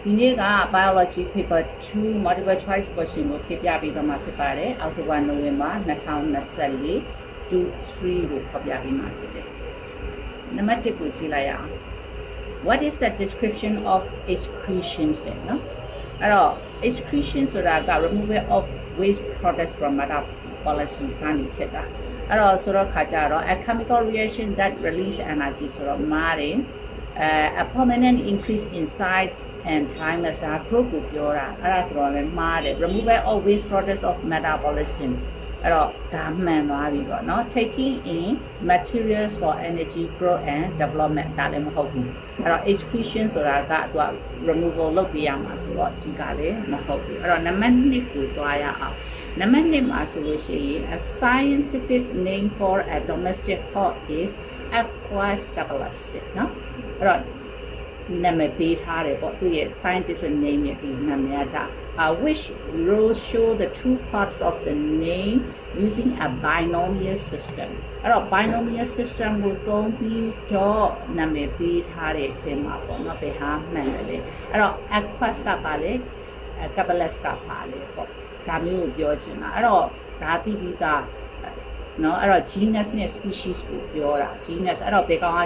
ဒီနေ့က biology paper 2 multiple choice question ကိုဖြေပြပေးသွားမှာဖြစ်ပါတယ်အောက်တိုဘာနိုဝင်ဘာ2024 2-3ကိုဖော်ပြပေးမှာဖြစ်တယ်နံပါတ်1ကိုကြည့်လိုက်ရအောင် what is the description of excretions လဲနော်အဲ့တော့ excretion ဆိုတာက removal of waste products from metabolisms ကနေဖြစ်တာအဲ့တော့ဆိုတော့ခါကြတော့ a chemical reaction that release energy ဆိုတော့မားတယ် a permanent increase in size and dryness ဒါ group ကိုပြောတာအဲ့ဒါဆိုတော့လည်းမှားတယ် removal of waste products of metabolism အဲ့တော့ဒါမှန်သွားပြီပေါ့နော် taking in materials for energy growth and development ဒါလည်းမဟုတ်ဘူးအဲ့တော့ excretion ဆိုတာကသူက removal လုပ်ပြရမှာဆိုတော့ဒီကလည်းမဟုတ်ဘူးအဲ့တော့နံပါတ်2ကိုတွားရအောင်နံပါတ်2မှာဆိုလို့ရှိရင် a scientific name for a domestic hawk is Aquas capillaris နော်အဲ့တော့နာမည်ပေးထားတယ်ပေါ့သူရဲ့ scientific name ရဲ့ဒီနာမည်ကwhich will show the two parts of the name using a binomial system အဲ့တော့ binomial system ကိုသုံးပြီးတော့နာမည်ပေးထားတဲ့အထက်မှာပေါ့နော်ဘယ်ဟာမှန်တယ်လဲအဲ့တော့ Aquas ကပါလေ capillaris ကပါလေပေါ့ဒါမျိုးကိုပြောချင်တာအဲ့တော့ဒါတိပိကနော်အဲ့တော့ genus နဲ့ species ကိုပြောတာ genus အဲ့တော့ဘယ်ကောင်က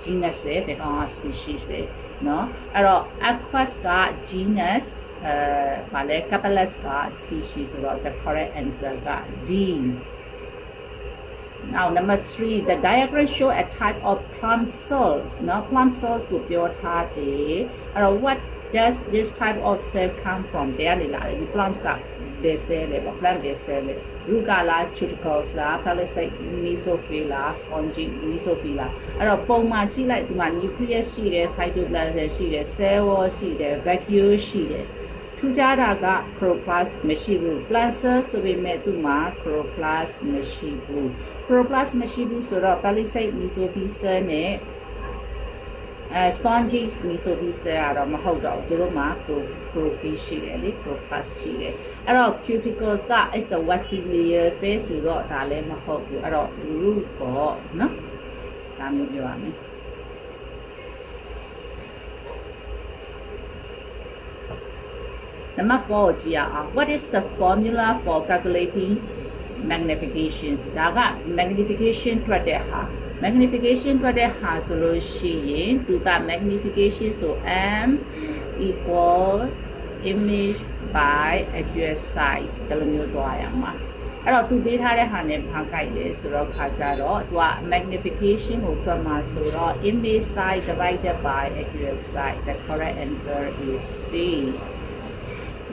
genus လဲဘယ်ကောင်က species လဲနော်အဲ့တော့ Aquas က genus ဗာလဲ capillaris က species ဆိုတော့ the correct answer က D now number 3 the diagram show a type of plant cells နော် plant cells ကိုပြောထားတယ်အဲ့တော့ what does this type of cell come from ဘယ်ကနေလာလဲဒီ plant ကဘယ် cell လဲပေါ့ plant ဘယ် cell လဲ Rugala cuticles လား palisade mesophyll လား spongy mesophyll လားအဲ့တော့ပုံမှန်ကြည့်လိုက်ဒီမှာ nucleus ရှိတယ် cytoplasm ရှိတယ် cell wall ရှိတယ် vacuole ရှိတယ်ထူးခြားတာက chloroplast မရှိဘူး plant cell ဆိုပေမဲ့သူ့မှာ chloroplast မရှိဘူး chloroplast မရှိဘူးဆိုတော့ palisade mesophyll cell နဲ့spongy mesophyll cell ကတော့မဟုတ်တော့ဘူးသူတို့မှာ chlorophyll ရှိတယ်လေ chloroplast ရှိတယ်အဲ့တော့ cuticles က is a waxy layer ပဲဆိုတော့ဒါလည်းမဟုတ်ဘူးအဲ့တော့ root ပေါ့နော်ဒါမျိုးပြောရမယ်Number 4ကြည့်အောင် What is the formula for calculating magnifications ဒါက magnification ထွက်တဲ့ဟာ magnification ထွက်တဲ့ဟာဆိုလို့ရှိရင်သူက magnification ဆို m equal image by accurate size ဒီလိုမျိုးသွားရမှာအဲ့တော့သူပေးထားတဲ့ဟာနဲ့ဘာကြိုက်လဲဆိုတော့ခါကြတော့သူက magnification ကိုတွက်မှာဆိုတော့ image size divided by accurate size the correct answer is C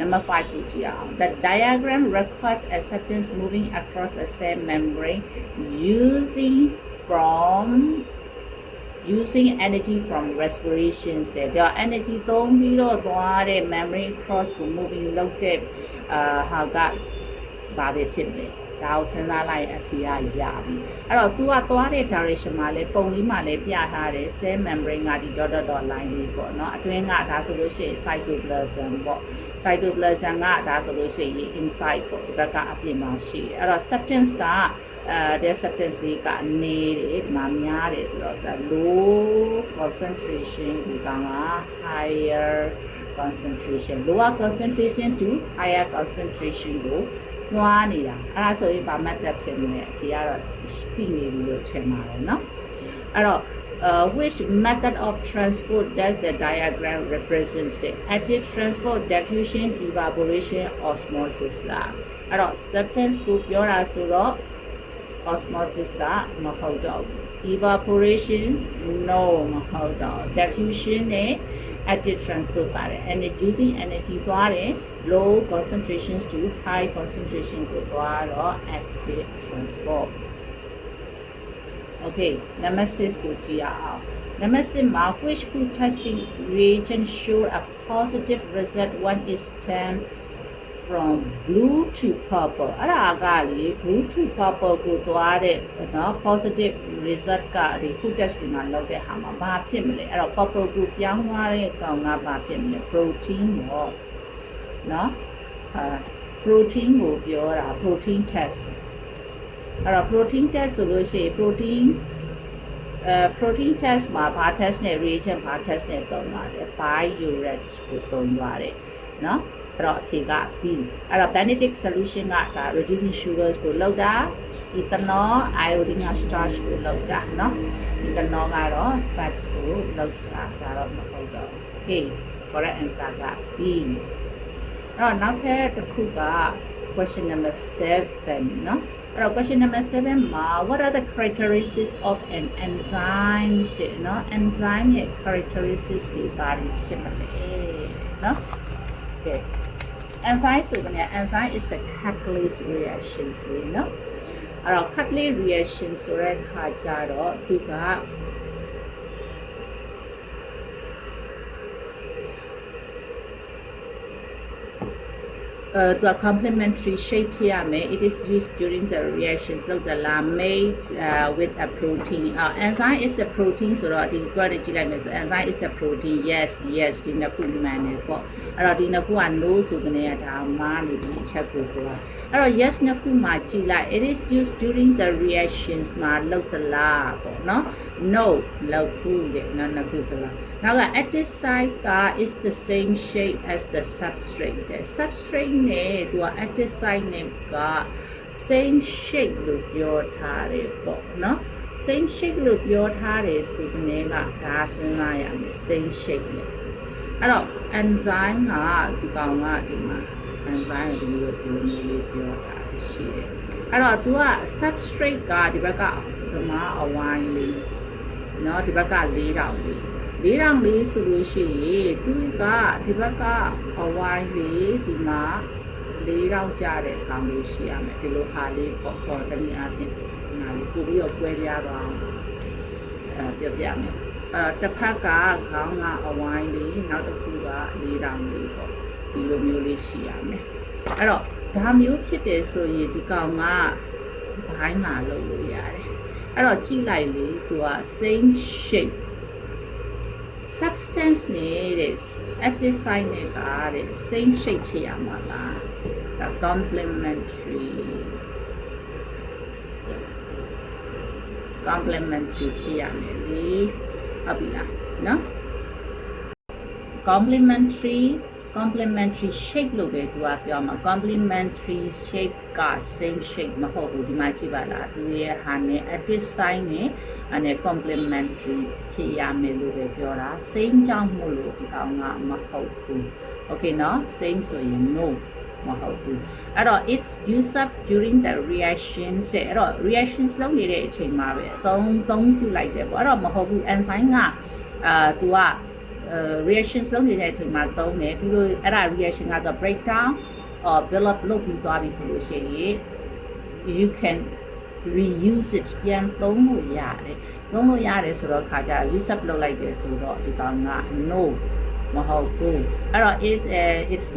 Number 5 The diagram requires a substance moving across a cell membrane using energy from respirations. There are energy သုံးပြီးတော့သွားတဲ့ membrane cross ကို moving လုပ်တဲ့ဟာကဘာပဲဖြစ်မလဲဒါကိုစဉ်းစားလိုက်အဖြေရပြီအဲ့တော့ तू ကသွားတဲ့ direction မှာလဲပုံလေးမှာလဲပြထားတယ် cell membrane ကဒီ dot line လေးပေါ့နော်အတွင်းကဒါဆိုလို့ရှိရင် cytoplasm ပေါ့ cytoplasm ကဒါဆိုလို့ရှိရင် inside ပေါ့ဒီဘက်ကအပြင်မှာရှိတယ်အဲ့တော့ substance ကတဲ့ substance လေးကနေတယ်ဒီမှာများတယ်ဆိုတော့ low concentration ဒီကောင်က higher concentration lower concentration to higher concentration ကိုနွားနေတာအဲ့ဒါဆိုရင်ဗာ method ဖြစ်နေတယ်အဖြေကတော့သိနေပြီလို့ထင်ပါတယ်เนาะအဲ့တော့which method of transport does the diagram represent the active transport diffusion evaporation osmosis လားအဲ့တော့ substance ကိုပြောတာဆိုတော့ osmosis ကမဟုတ်တော့ဘူး evaporation no မဟုတ်တော့ diffusion နဲ့ active transport ပါတယ် and using energy သွားတယ် low concentrations to high concentration ကိုသွားတော့ active transport Okay number 6ကိုကြည့်ရအောင် number 6မှာ which food testing reagent show a positive result when is turned from blue to purple အဲ့ဒါကလေ blue to purple ကိုသွားတဲ့နော် positive result ကဒီ food testing မှာလုပ်တဲ့ဟာမှာဘာဖြစ်မလဲအဲ့တော့ purple ကိုပြောင်းသွားတဲ့ကောင်ကဘာဖြစ်မလဲ protein ပေါ့နော်protein ကိုပြောတာ protein test အဲ့တော့ protein test ဆိုလို့ရှိရင် protein protein test မှာ bar test နဲ့ reagent bar test နဲ့သုံးပါတယ် biuret ကိုသုံးပါတယ်เนาะအဲ့တော့အဖြေက B အဲ့တော့ Benedict solution ကဒါ reducing sugars ကိုလောက်တာ ethanol iodine starch ကိုလောက်တာเนาะ ethanol ကတော့ fats ကိုလောက်တာဒါတော့မဟုတ်တော့ Okay correct answer က B အဲ့တော့နောက်ထပ်တစ်ခုက question number 7เนาะအဲ့တော့ question number 7မှာ what are the characteristics of an enzyme တဲ့เนาะ enzyme ရဲ့ characteristics တွေဘာတွေဖြစ်မလဲเนาะ okay enzyme ဆိုတဲ့ enzyme is the catalyst reactions လေเนาะအဲ့တော့ catalyst reaction ဆိုတဲ့ခါကျတော့သူကthe complementary shape ဖြစ်ရမယ် it is used during the reactions လို့the la made with a protein enzyme is a protein ဆိုတော့ဒီကွာကြည့်လိုက်မယ်ဆို enzyme is a protein yes ဒီနှစ်ခုမှန်တယ်ပေါ့အဲ့တော့ဒီနှစ်ခုက no ဆိုကနေရဒါမားနေပြီအချက်ကိုပြောအဲ့တော့ yes နှစ်ခုမှကြည့်လိုက် it is used during the reactions မှာလုပ်သလားပေါ့နော် no လုပ်ဘူးတဲ့နှစ်ခုဆိုတော့နောက်က active site က is the same shape as the substrate တဲ့ substrate နဲ့သူက active site နဲ့က same shape လို့ပြောထားတယ်ပေါ့နော် same shape လို့ပြောထားတယ်ဆိုတဲ့ကဒါစဉ်းစားရမယ် same shape နဲ့အဲ့တော့ enzyme ကဒီကောင်ကဒီမှာ enzyme ကိုဒီလိုလေးပြောတာရှိတယ်အဲ့တော့သူက substrate ကဒီဘက်ကဒီမှာအဝိုင်းလေးเนาะဒီဘက်က4000လေး4000လေးဆိုလို့ရှိရင်သူကဒီဘက်ကအဝိုင်းလေးဒီမှာ4000ကျတဲ့အကောင်လေးရှိရမယ်ဒီလိုဟာလေးပေါ်တနည်းအားဖြင့်ငါလေးပို့ပြီးတော့ကွဲပြားသွားအောင်ပြပြမယ်တစ်ဖက်ကခေါင်းကအဝိုင်းလေးနောက်တစ်ခုက4000လေးပေါ့ဒီလိုမျိုးလေးရှိရမယ်အဲ့တော့ဒါမျိုးဖြစ်တယ်ဆိုရင်ဒီကောင်ကဘိုင်းလာလုပ်လို့ရတယ်အဲ့တော့ကြည့်လိုက်လေသူက same shape substance နဲ့ active site နဲ့ကတဲ့ same shape ဖြစ်ရမှာလား complementary ဖြစ်ရမယ်လေဟုတ်ပြီလားနော် complementary shape လို့ပဲသူကပြောမှာ complementary shape က same shape မဟုတ်ဘူးဒီမှာကြည့်ပါလားသူရဲ့ဟာနဲ့ active site နဲ့ complementary ဖြစ်ရမယ်လို့ပဲပြောတာ same ကြောင့်မို့လို့ဒီကောင်ကမဟုတ်ဘူး okay နော် same ဆိုရင် no မဟုတ်ဘူးအဲ့တော့ it's used up during the reactions အဲ့တော့ reactions လုပ်နေတဲ့အချိန်မှာပဲသုံးပြုလိုက်တယ်ပေါ့အဲ့တော့မဟုတ်ဘူး enzyme ကသူကreactions လုပ်နေတဲ့အချိန်မှာသုံးတယ်ပြီးလို့အဲ့ဒါ reaction ကတော့ breakdown or build up လုပ်ပြီးသွားပြီဆိုလို့ရှိရင် you can reuse it ပြန်သုံးလို့ရတယ်ဆိုတော့ခါကြ use up လုပ်လိုက်တယ်ဆိုတော့ဒီကောင်က no မဟုတ်ဘူးအဲ့တော့ it's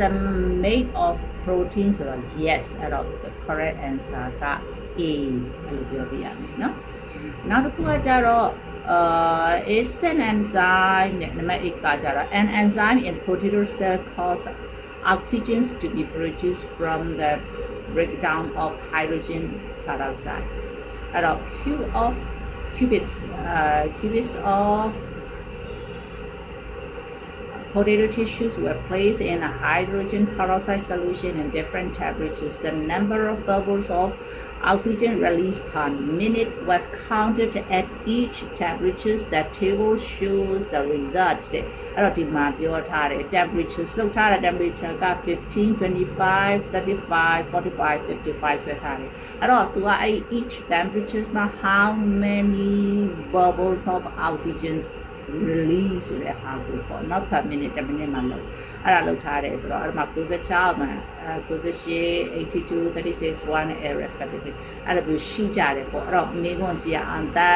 made of protein ဆိုတော့ yes အဲ့တော့ the correct answer က A အဲ့လိုပြောပြရမယ်เนาะနောက်တစ်ခုကကြတော့it's an enzyme နံပါတ် 8 ကကြတော့ an enzyme in potato cell cause oxygen to be produced from the breakdown of hydrogen peroxide အဲ့တော့ qubits of potato tissues were placed in a hydrogen peroxide solution in different temperatures. The number of bubbles of oxygen released per minute was counted at each temperature. The table shows the results. အဲ့တော့ဒီမှာပြောထားတယ် temperatures လောက်ထားတဲ့ temperature က 15, 25, 35, 45, 55 ဆိုထားတယ်အဲ့တော့သူကအဲ့ each temperatures မှာ how many bubbles of oxygen release ဆိုတဲ့ဟာကိုပေါ့ not per minute တစ်မိနစ်မှလို့အဲ့ဒါလောက်ထားတယ်ဆိုတော့အဲ့မှာ96မှာ98 82 36 1 respectively အဲ့လိုမျိုးရှိကြတယ်ပေါ့အဲ့တော့မိခွန်းကြည့်အောင် the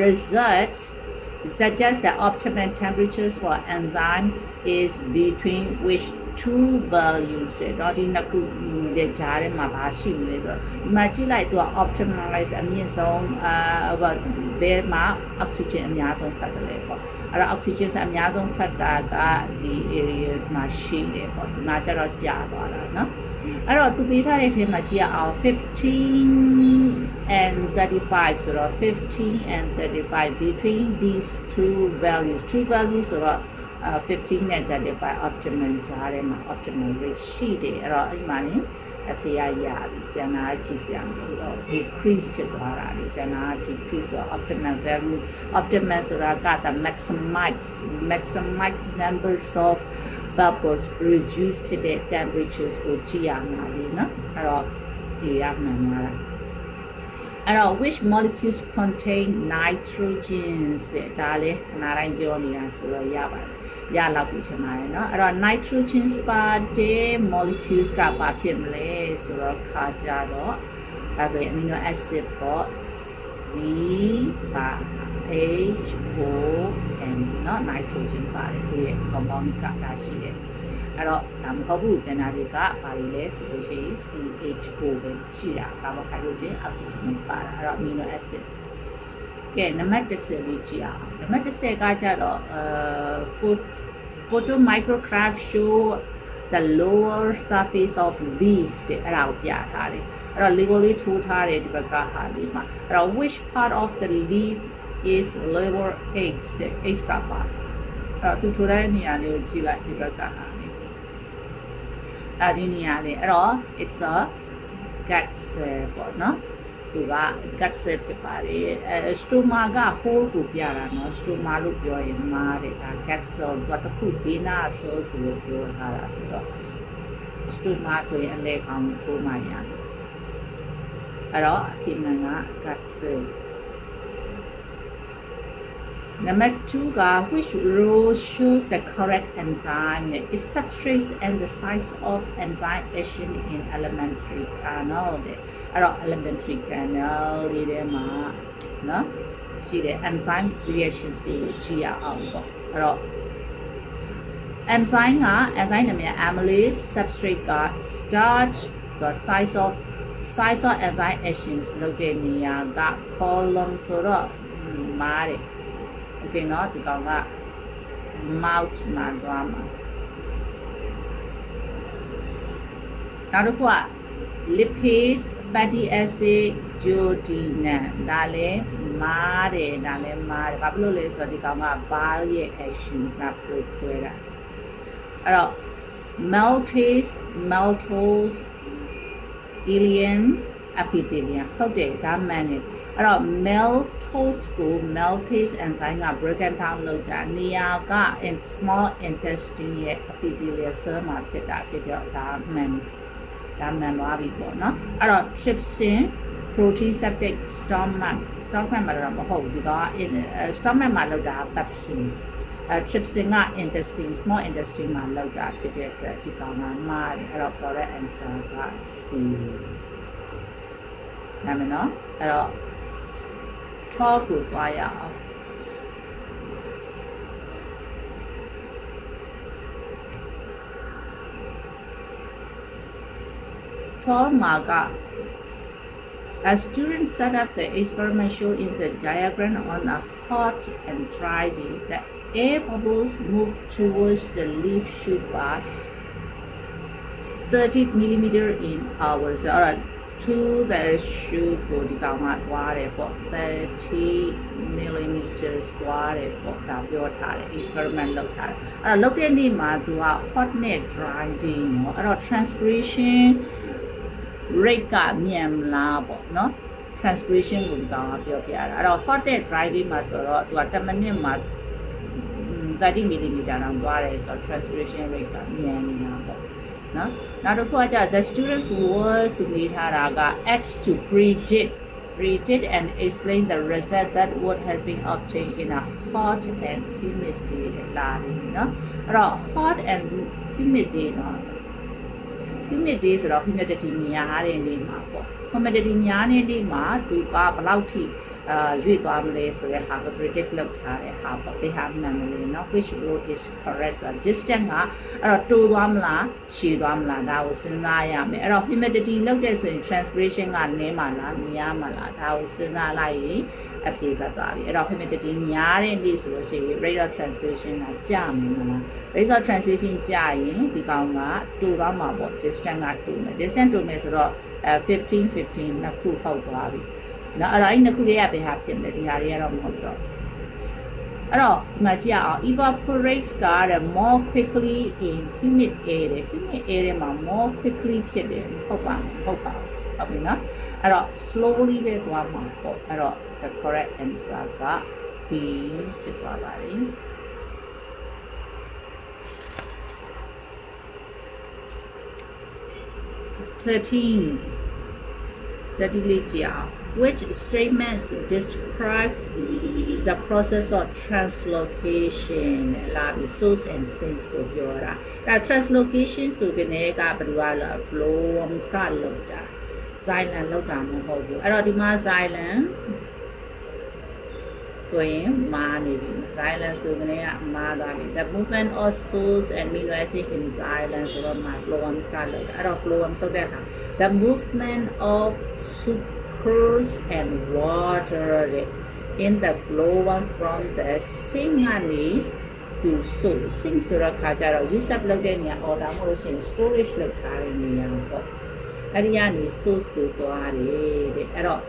results suggest that optimal temperatures for enzyme is between which two values တော့ဒီနှစ်ခုတဲ့ကြားထဲမှာဘာရှိမလဲဆိုတော့ဒီမှာကြည့်လိုက်သူက optimize အမြင့်ဆုံးဘယ်မှာ oxygen အများဆုံးထွက်တယ်လေပေါ့အဲ့တော့ oxygen အများဆုံးထွက်တာကဒီ areas မှာရှိတယ်ပေါ့ဒီမှာကျတော့ကြာသွားတာเนาะ အဲ့တော့သူပေးထားတဲ့အထဲမှာကြည့်ရအောင်15 and 35ဆိုတော့15 and 35 between these two valuesဆိုတော့15 နဲ့35 optimal ကြားထဲမှာ optimal rate ရှိတယ်အဲ့တော့အဲ့မှာနေအဖြေရရပြီကျန်တာကြည့်စရာမလိုတော့ decrease ဖြစ်သွားတာလေကျန်တာ decrease ဆို optimal value optimal ဆိုတာက the maximize numbers of bubbles produce ဖြစ်တဲ့ temperatures ကိုကြည့်ရမှာလေနော်အဲ့တော့ဒီရမှန်ပါလားအဲ့တော့ which molecules contain nitrogen တဲ့ဒါလေးခဏတိုင်းပြောနေတာဆိုတော့ရပါတယ်ရလောက်ပြီထင်ပါတယ်เนาะအဲ့တော့ nitrogen ပါတဲ့ molecules ကဘာဖြစ်မလဲဆိုတော့ခါကြတော့ဒါဆိုရင် amino acid ပေါ့ C ပါ H O N เนาะ nitrogen ပါတယ်ဒီ compounds ကဒါရှိတယ်အဲ့တော့ဒါမဟုတ်ဘူးကျန်တာတွေကဘာတွေလဲဆိုလို့ရှိရင် CHO ပဲရှိတာကာဗွန်ဟိုက်ဒရိုဂျင်အောက်ဆီဂျင်ပါတာအဲ့တော့ amino acid ကဲနံပါတ်10လေးကြည့်အောင်နံပါတ်10ကကြတော့ photo micrograph show the lower surface of leaf တဲ့အဲ့ဒါကိုပြထားတယ်အဲ့တော့ legal လေးထိုးထားတယ်ဒီဘက်ကဟာလေးမှာအဲ့တော့ which part of the leaf is lower X တဲ့ X ကပါအဲ့တော့သူထိုးတဲ့နေရာလေးကိုကြည့်လိုက်ဒီဘက်ကဟာလေးအဲ့ဒီနေရာလေးအဲ့တော့ it's a gut cell ပေါ့နော်သူက gut cell ဖြစ်ပါတယ်stoma က hole ကိုပြတာနော် stoma လို့ပြောရင်မားတယ်ဒါ gut cell သူကတစ်ခု vena cells ကိုပြောထားတာဆိုတော့ stoma ဆိုရင်အလဲကောင်ထိုးမှရတယ်အဲ့တော့အဖြစ်မှန်က gut cell Number 2 which row shows the correct enzyme it substrates and the size of enzyme action in elementary kernel အဲ့တော့ elementary kernel လေးထဲမှာနော်ရှိတဲ့ enzyme reactions တွေကိုကြည့်ရအောင်ပေါ့အဲ့တော့ enzyme က enzyme နာမည် amylase substrate က starch the size of enzyme actions လုပ်တဲ့နေရာက column ဆိုတော့မားတယ်Okay เนาะဒီကောင်က mouth မှာသွားမှာနောက်တစ်ခုက lipase fatty acid duodenum ဒါလည်းမားတယ်ဘာဖြစ်လို့လဲဆိုတော့ဒီကောင်က bile ရဲ့ action ကပြုတ်ခွဲတာအဲ့တော့ maltase maltose ileum epithelium ဟုတ်တယ်ဒါမှန်တယ်အဲ့တော့ maltose ကို maltase enzyme က break down လုပ်တာနေရာက small intestine ရဲ့ epithelial cell မှာဖြစ်တာဖြစ်တော့ဒါမှန်သွားပြီပေါ့နော်အဲ့တော့ trypsin protein septic stomach မှာတော့မဟုတ်ဘူးဒီကောင်က stomach မှာလုပ်တာ pepsin trypsin က intestine small intestine မှာလုပ်တာဖြစ်တဲ့အတွက်ဒီကောင်ကမှားတယ်အဲ့တော့ correct answer က C နာမည်နော်အဲ့တော့12ကိုသွားရအောင်မှာက as students set up the experiment shown in the diagram on a hot and dry day the air bubbles move towards the leaf shoot by 30 millimeter in hours alright to the shoot ကိုဒီကောင်ကသွားတယ်ပေါ့30 millimeters သွားတယ်ပေါ့ဒါပြောထားတယ် experiment လုပ်ထားတယ်အဲ့တော့လုပ်တဲ့နေ့မှာသူက hot နဲ့ dry day เนาะအဲ့တော့ transpiration rate ကမြန်လားပေါ့เนาะ transpiration ကိုဒီကောင်ကပြောပြတာအဲ့တော့ hot နဲ့ dry day မှာဆိုတော့သူက10မိနစ်မှာ30 millimeter တောင်သွားတယ်ဆိုတော့ transpiration rate ကမြန်နေတာပေါ့နော်နောက်တစ်ခုကကြာ the students was သူပေးထားတာက X to predict and explain the result that what has been obtained in a hot and humid day လာပြီနော်အဲ့တော့ hot and humid day နော် humid day ဆိုတော့ humidity များတဲ့နေ့မှာပေါ့ humidity များတဲ့နေ့မှာသူကဘယ်လောက်ထိရွေ့သွားမလဲဆိုတဲ့ဟာကို predict လုပ်ထားတဲ့ဟာပေါ့ဒီဟာမှန်မလဲเนาะ which road is correct distance ကအဲ့တော့တိုးသွားမလားရှည်သွားမလားဒါကိုစဉ်းစားရမယ်အဲ့တော့ humidity လုပ်တဲ့ဆိုရင် transpiration ကနည်းမှာလားများမှာလားဒါကိုစဉ်းစားလိုက်ရင် အဖြေထွက်သွားပြီအဲ့တော့ humidity များတဲ့နေ့ဆိုလို့ရှိရင် rate of transpiration ကကျမယ်မလား rate of transpiration ကျရင်ဒီကောင်ကတူသွားမှာပေါ့ distance ကတူမယ် distance တူမယ်ဆိုတော့15နှစ်ခုထောက်သွားပြီနော်အဲ့တော့အဲ့နှစ်ခုရဲ့ဘယ်ဟာဖြစ်မလဲဒီဟာတွေကတော့မဟုတ်တော့အဲ့တော့ဒီမှာကြည့်အောင် evaporates က more quickly in humid air humid air မှာ more quickly ဖြစ်တယ်ဟုတ်ပါဟုတ်ပြီနော်အဲ့တော့ slowly ပဲသွားမှာပေါ့အဲ့တော့ the correct answer က B ဖြစ်သွားပါတယ် 13 which statements describe the process of translocation လာပြီး source and sense ကိုပြောတာအဲ translocation ဆိုကနေကဘယ်လိုလဲ phloems ကလောက်တာ xylem လောက်တာမဟုတ်ဘူးအဲ့တော့ဒီမှာ xylem ဆိုရင်မာနေပြီ xylem ဆိုကနေကမာသွားပြီ the movement of source and amino acid in xylem ဆိုတော့မှာ phloems ကလောက်တာအဲ့တော့ phloems ဆိုတဲ့အခါ the movement of sucrose and water in the phloem from the sink to source sink ဆိုတော့ခါကြတော့ use up လုပ်တဲ့နေရာ order မဟုတ်လို့ရှိရင် storage လုပ်ထားတဲ့နေရာပေါ့အဲ့ဒီကနေ source ကိုသွားတယ်တဲ့အဲ့တော့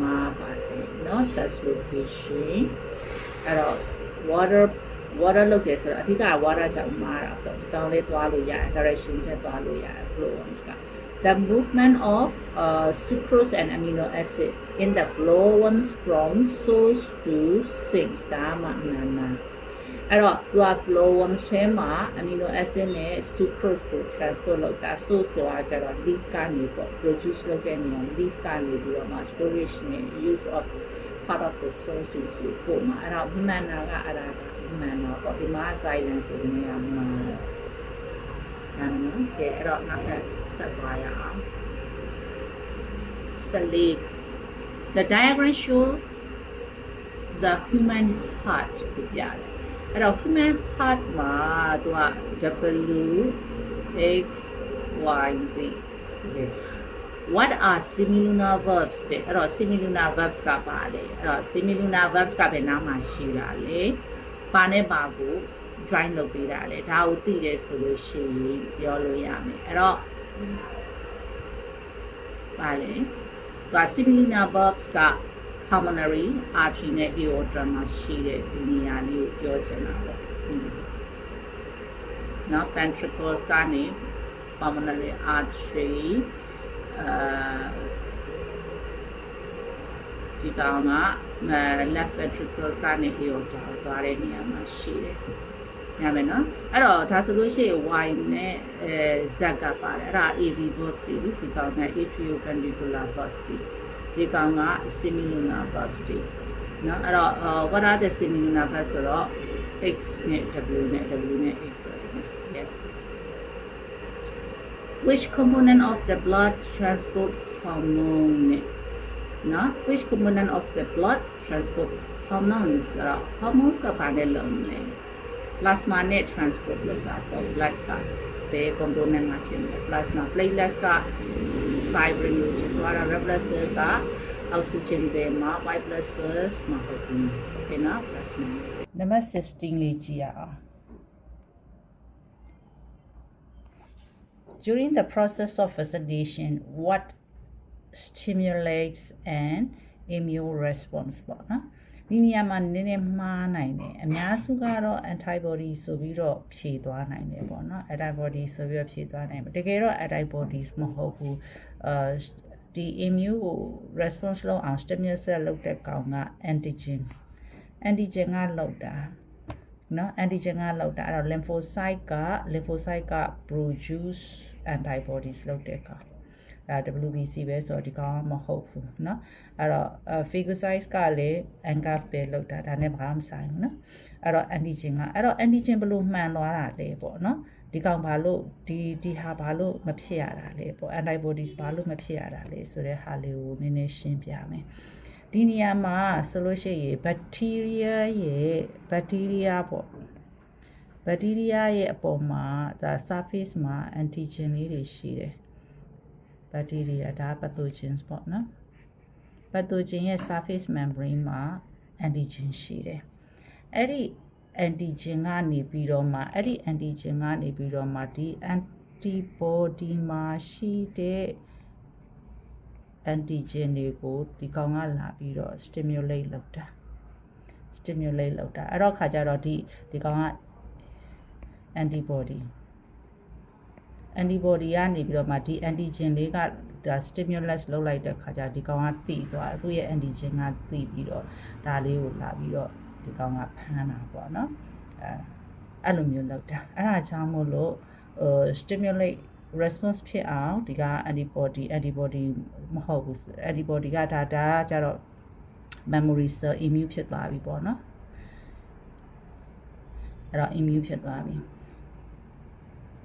မှာပါတယ်เนาะ translocation အဲ့တော့ water လုပ်တယ်ဆိုတော့အဓိက water ကြောင့်မှာတာပေါ့ဒီကောင်လေးသွားလို့ရတယ် direction ချက်သွားလို့ရတယ် phloems ကthe movement of sucrose and amino acid in the phloems from source to sinks ဒါမှမှန်မှန်အဲ့တော့သူက phloem ထဲမှာ amino acid နဲ့ sucrose ကို transport လုပ်တာ source ဆိုတာကျတော့ leaf ကနေပေါ့ produce လုပ်တဲ့နေရာ leaf ကနေပြီးတော့မှ storage နဲ့ use of part of the source ကိုပို့မှာအဲ့တော့မှန်တာကအဲ့ဒါမှန်တော့ပေါ့ဒီမှာ xylem ဆိုတဲ့နေရာမှာနာမည်ကဲအဲ့တော့နောက်ထပ်ဆက်သွားရအောင် sleep the diagram show the human heart ကိုပြတယ်အဲ့တော့ human heart မှာသူက W X Y Z what are semilunar verbs တဲ့အဲ့တော့ semilunar verbs ကပါလေအဲ့တော့ semilunar verbs ကဘယ်နားမှာရှိတာလဲပါနဲ့ပါကို join လုပ်ပေးတာလေဒါကိုသိတယ်ဆိုလို့ရှိရင်ပြောလို့ရမယ်အဲ့တော့ပါလေသူက semilunar verbs က pulmonary artery နဲ့ aorta မှာရှိတဲ့ဒီနေရာလေးကိုပြောချင်တာပေါ့နော် ventricles ကနေ pulmonary artery ဒီကောင်က left ventricles ကနေ aorta ကိုသွားတဲ့နေရာမှာရှိတယ်ညမယ်နော်အဲ့တော့ဒါဆိုလို့ရှိရင် y နဲ့ z ကပါတယ်အဲ့ဒါ AV verbs ဒီကောင်က atrioventricular verbs ဒီကောင်က semilunar verbs နော်အဲ့တော့ what are the semilunar verbs ဆိုတော့ x နဲ့ w နဲ့ x ဆိုတယ် yes which component of the blood transports hormone နော် which component of the blood transport hormones ဆိုတော့ hormone ကဘာနဲ့လုံးလဲ plasma နဲ့ transport လုပ်တာပေါ့ blood ကဘယ် component မှာဖြစ်လဲ plasma platelet က fibrinogen သွားတာ red blood cell က oxygen တွေမှာ white blood cells မှာဟုတ်ပြီ okay နော် plasma နံပါတ်16လေးကြည့်ရအောင် during the process of vaccination what stimulates an immune response ပေါ့နော်ဒီနေရာမှာနည်းနည်းမှားနိုင်တယ်အများစုကတော့ antibody ဆိုပြီးတော့ဖြည့်သွားနိုင်တယ်ပေါ့နော် antibody ဆိုပြီးတော့ဖြည့်သွားနိုင်တယ်တကယ်တော့ antibodies မဟုတ်ဘူးဒီ immune ကို response လုပ်အောင် stimulate လုပ်တဲ့ကောင်က antigen ကလောက်တာနော် antigen ကလောက်တာအဲ့တော့ lymphocyte က produce antibodies လုပ်တဲ့ကောင်WBC ပဲဆိုတော့ဒီကောင်မဟုတ်ဘူးเนาะအဲ့တော့ phagocytes ကလည်း engulf ပဲလောက်တာဒါနဲ့ဘာမှမဆိုင်ဘူးเนาะအဲ့တော့ antigen ဘယ်လိုမှန်သွားတာလဲပေါ့เนาะဒီကောင်ဘာလို့ဒီဟာဘာလို့မဖြစ်ရတာလဲပေါ့ antibodies ဘာလို့မဖြစ်ရတာလဲဆိုတဲ့ဟာလေးကိုနည်းနည်းရှင်းပြမယ်ဒီနေရာမှာဆိုလို့ရှိရင် bacteria ပေါ့ bacteria ရဲ့အပေါ်မှာဒါ surface မှာ antigen လေးတွေရှိတယ်bacteria ဒါ pathogens ပေါ့နော် pathogen ရဲ့ surface membrane မှာ antigen ရှိတယ်အဲ့ဒီ antigen ကနေပြီးတော့မှအဲ့ဒီ antigen ကနေပြီးတော့မှဒီ antibody မှာရှိတဲ့ antigen တွေကိုဒီကောင်ကလာပြီးတော့ stimulate လုပ်တာအဲ့တော့ခါကြတော့ဒီကောင်က antibody ကနေပြီးတော့မှဒီ antigen လေးကဒါ stimulus လုပ်လိုက်တဲ့ခါကျဒီကောင်ကသိသွားသူ့ရဲ့ antigen ကသိပြီးတော့ဒါလေးကိုလာပြီးတော့ဒီကောင်ကဖမ်းတာပေါ့နော်အဲ့လိုမျိုးလုပ်တာအဲ့ဒါကြောင့်မို့လို့ stimulate response ဖြစ်အောင်ဒီက antibody မဟုတ်ဘူး antibody ကဒါကြတော့ memory cell immune ဖြစ်သွားပြီပေါ့နော်အဲ့တော့ immune ဖြစ်သွားပြီ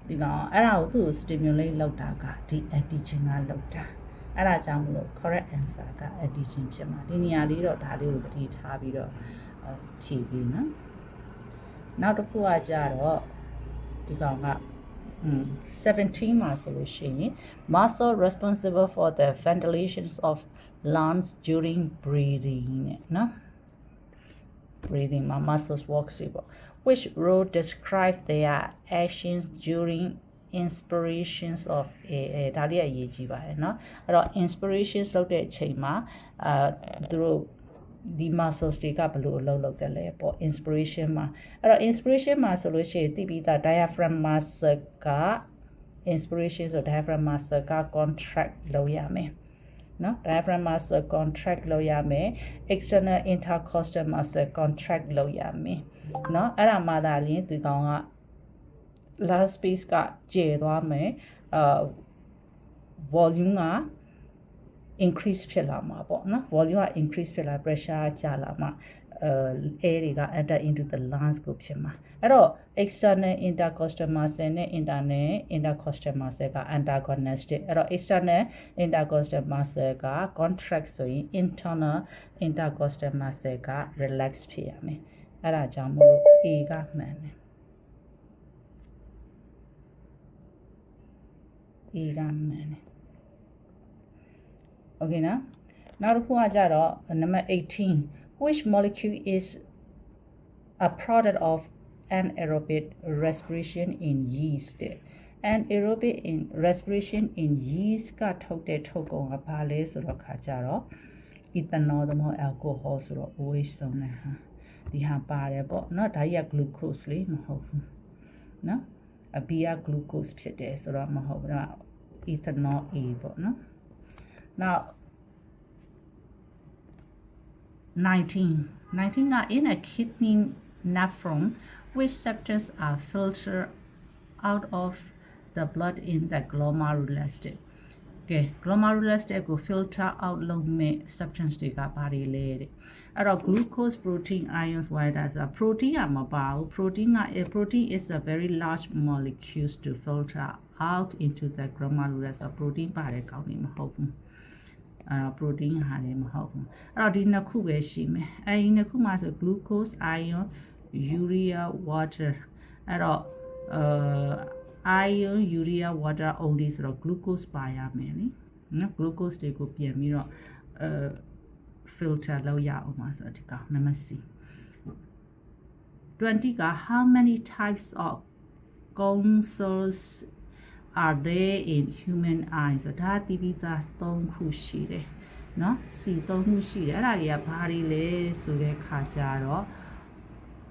ဒီကောင်အဲ့ဒါကိုသူ့ကို stimulate လုပ်တာကဒီ antigen ကလုပ်တာအဲ့ဒါကြောင့်မလို့ correct answer က antigen ဖြစ်မှာဒီနေရာလေးတော့ဒါလေးကိုသတိထားပြီးတော့ဖြည့်ပြီးနော်နောက်တစ်ခုကကြတော့ဒီကောင်က17မှာဆိုလို့ရှိရင် muscle responsible for the ventilation of lungs during breathing နဲ့နော် breathing မှာ muscles works which role describe their actions during inspirations of ဒါလေးအရေးကြီးပါတယ်เนาะအဲ့တော့ inspirations လုပ်တဲ့အချိန်မှာသူတို့ဒီ muscles တွေကဘယ်လိုအလုပ်လုပ်တယ်လဲပေါ့ inspiration မှာအဲ့တော့ inspiration မှာဆိုလို့ရှိရင်သိပြီးသား diaphragm muscle က inspiration ဆို diaphragm muscle က contract လုပ်ရမယ်နော် diaphragm muscle contract လုပ်ရမယ် external intercostal muscle contract လုပ်ရမယ်နော်အဲ့ဒါမှသာလျှင်ဒီကောင်က lung space ကကျယ်သွားမယ်volume က increase ဖြစ်လာမှာပေါ့နော် volume က increase ဖြစ်လာ pressure ကကျလာမှာair တွေက enter into the lungs ကိုဖြစ်မှာအဲ့တော့ external intercostal muscle နဲ့ internal intercostal muscle က antagonistic အဲ့တော့ external intercostal muscle က contract ဆိုရင် internal intercostal muscle က relax ဖြစ်ရမယ်အဲ့ဒါကြောင့်မို့လို့ A ကမှန်တယ် A ကမှန်တယ် Okay နော်နောက်တစ်ခုကကြတော့ number 18 which molecule is a product of anaerobic respiration in yeast anaerobic respiration in yeast ကထုတ်တဲ့ထုတ်ကုန်ကဘာလဲဆိုတော့ခါကြတော့ ethanol သမော alcohol ဆိုတော့ OH ဆုံးတယ်ဟာဒီဟာပါတယ်ပေါ့เนาะဒါကြီးက glucose လေးမဟုတ်ဘူးเนาะအ B က glucose ဖြစ်တယ်ဆိုတော့မဟုတ်ဘူးဒါ ethanol A ပေါ့เนาะNow, 19 are in a kidney nephron, which substances are filtered out of the blood in the glomerulus. Okay, glomerulus ကို filter out လုပ်မဲ့ substance တွေကဘာတွေလဲတဲ့အဲ့တော့ glucose protein ions white protein ကမပါဘူး protein is a very large molecule to filter out into the glomerulus protein ပါတဲ့ကောင်းနေမဟုတ်ဘူးprotein ဟာလည်းမဟုတ်ဘူးအဲ့တော့ဒီနှစ်ခုပဲရှိမယ်အဲ့ဒီနှစ်ခုမှာဆို glucose ion urea water အဲ့တော့ion urea water only ဆိုတော့ glucose ပါရမယ်လीနော် glucose တွေကိုပြန်ပြီးတော့filter လုပ်ရအောင်ပါဆိုတော့ဒီကောင်နံပါတ် C 20 က how many types of cone cells are there in human eyes ဒါတိပိတာ3ခုရှိတယ်เนาะ C 3ခုရှိတယ်အဲ့ဒါတွေကဘာတွေလဲဆိုတဲ့ခါကြတော့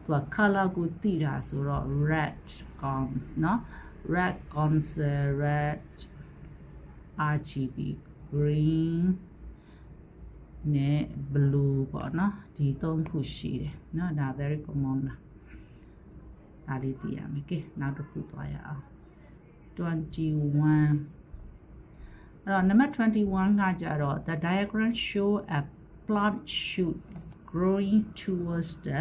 သူက color ကိုသိတာဆိုတော့ red con เนาะ red concert red RGB green နဲ့ blue ပေါ့เนาะဒီ3ခုရှိတယ်เนาะဒါ very common လားဒါလေးသိရမယ်ကဲနောက်တစ်ခုသွားရအောင်21 number 21 ကကြတော့ the diagram show a plant shoot growing towards the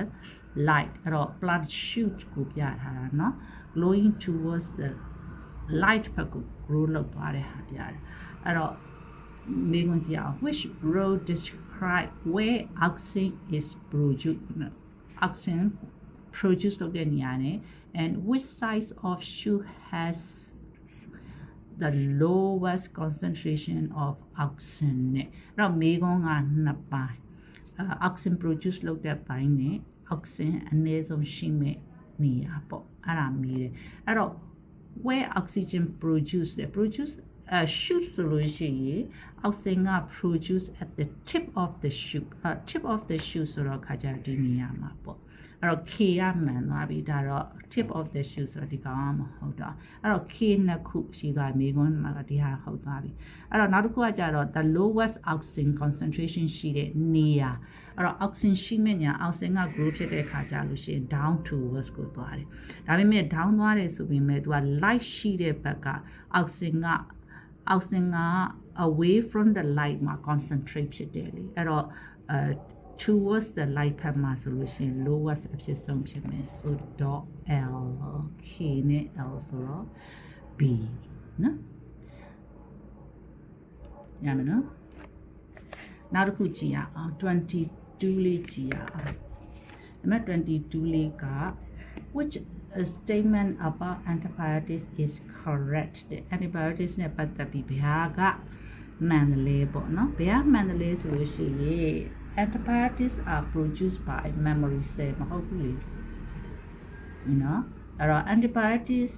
light အဲ့တော့ plant shoot ကိုပြထားတာเนาะ growing towards the light ဘက်ကို grow လုပ်သွားတဲ့ဟာပြတယ်အဲ့တော့မေးခွန်းကြည့်အောင် which role describe where oxygen is produced oxygen produced လုပ်တဲ့နေရာနဲ့ and which size of shoot has the lowest concentration of auxin နဲ့အဲ့တော့မေကွန်ကနှစ်ပိုင်းauxin produce လုပ်တဲ့ပိုင်းနဲ့ auxin အနည်းဆုံးရှိမဲ့နေရာပေါ့အဲ့ဒါမေးတယ်အဲ့တော့ where oxygen produce shoot ဆိုလို့ရှိရင် oxygen က produce at the tip of the shoot tip of the shoot ဆိုတော့ခါကြဒီနေရာမှာပေါ့အဲ့တော့ K ကမှန်သွားပြီဒါတော့ tip of the shoot ဆိုတော့ဒီကောင်ကမဟုတ်တော့အဲ့တော့ K နှစ်ခုရှိသွားပြီမိကွန်းမှာဒီဟာဟုတ်သွားပြီအဲ့တော့နောက်တစ်ခုကကြတော့ the lowest oxygen concentration ရှိတဲ့နေရာအဲ့တော့ oxygen ရှိမဲ့ညာ oxygen က grow ဖြစ်တဲ့ခါကြလို့ရှိရင် down towards ကိုသွားတယ်ဒါပေမဲ့ down သွားတယ်ဆိုပေမဲ့သူက light ရှိတဲ့ဘက်က oxygen က away from the light မှာ concentrate ဖြစ်တယ်လေအဲ့တော့towards the light ဖက်မှာဆိုလို့ရှိရင် lowest အဖြစ်ဆုံးဖြစ်မယ်ဆိုတော့ L K နဲ့ L ဆိုတော့ B နော်ရမယ်နော်နောက်တစ်ခုကြည့်ရအောင်22လေးကြည့်ရအောင်နံပါတ်22လေးက which statement about antibiotics is correct တဲ့ antibiotics နဲ့ပတ်သက်ပြီးဘယ်ဟာကမှန်တယ်လဲပေါ့နော်ဘယ်ဟာမှန်တယ်လဲဆိုလို့ရှိရင် antibiotics are produced by memory cell မဟုတ်ဘူးလေ you know အဲ့တော့ antibiotics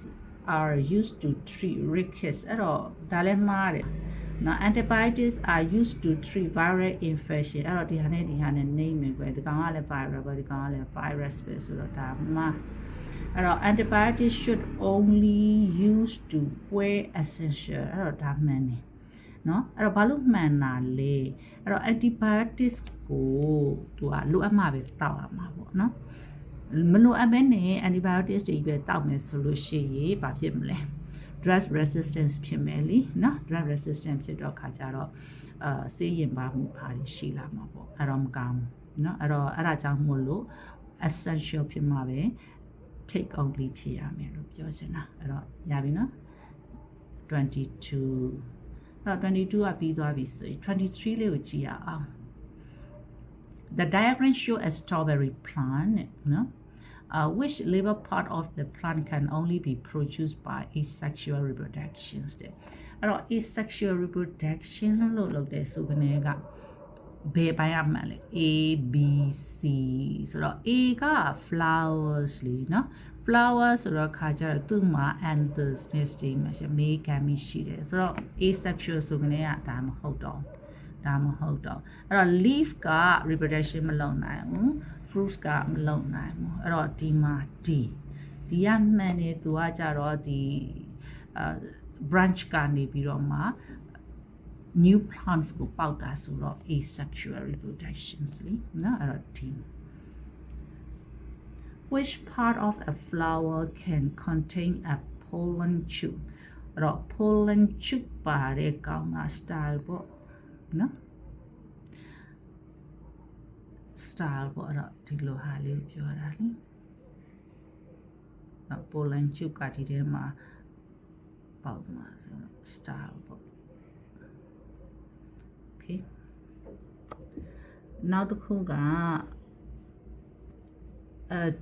are used to treat rickets အဲ့တော့ဒါလည်းမှားတယ်နော် antibiotics are used to treat viral infection အဲ့တော့ဒီဟာနဲ့နေမယ်ကွယ်ဒီကောင်ကလည်း viral ပဲဒီကောင်ကလည်း virus ပဲဆိုတော့ဒါမှာအဲ့တော့ antibiotics should only used to where essential အဲ့တော့ဒါမှန်တယ်နော်အဲ့တော့ဘာလို့မှန်တာလဲအဲ့တော့ antibiotics ကိုသူကလိုအပ်မှပဲတောက်ရမှာပေါ့နော်မလိုအပ်ဘဲနဲ့ antibiotics တွေပဲတောက်မယ်ဆိုလို့ရှိရင်ဘာဖြစ်မလဲ drug resistance ဖြစ်မယ်လीနော် drug resistance ဖြစ်တော့ခါကြတော့ဆေးရင်ပါမှုပါရှိလာမှာပေါ့အဲ့တော့မကောင်းဘူးနော်အဲ့တော့အဲ့ဒါကြောင့်မို့လို့ essential ဖြစ်မှာပဲ take only ဖြစ်ရမယ်လို့ပြောချင်တာအဲ့တော့ရပြီနော်22အဲ့တော့22ကပြီးသွားပြီဆိုရင်23လေးကိုကြည့်ရအောင် The diagram show a strawberry plant no which liver part of the plant can only be produced by asexual reproduction တဲ့အဲ့တော့ asexual reproduction လို့လုပ်တဲ့ဆိုကနေကဘယ်ပိုင်းရမှလဲ A B C ဆိုတော့ A က flowers လीเนาะ flower ဆိုတော့ခါကြတော့သူ့မှာ anthers နဲ့ stem မှာရှိမေးကမ်းမိရှိတယ်ဆိုတော့ asexual ဆိုကနေကဒါမဟုတ်တော့အဲ့တော့ leaf က reproduction မလုပ်နိုင်ဘူး fruits ကမလုပ်နိုင်ဘူးအဲ့တော့ဒီမှာ D ဒီကမှန်နေသူကကြတော့ဒီ branch ကနေပြီးတော့မှ new plants ကိုပေါက်တာဆိုတော့ asexual reproductions လीနော်အဲ့တော့ D which part of a flower can contain a pollen tube အဲ့တော့ pollen tube ပါတဲ့ကောင်က style ပေါ့နော် style ပေါ့အဲ့တော့ဒီလိုဟာလေးကိုပြောတာလीနော် pollen tube ကဒီထဲမှာပေါက်မှာဆိုတော့ style ပေါ့ okay နောက်တစ်ခုက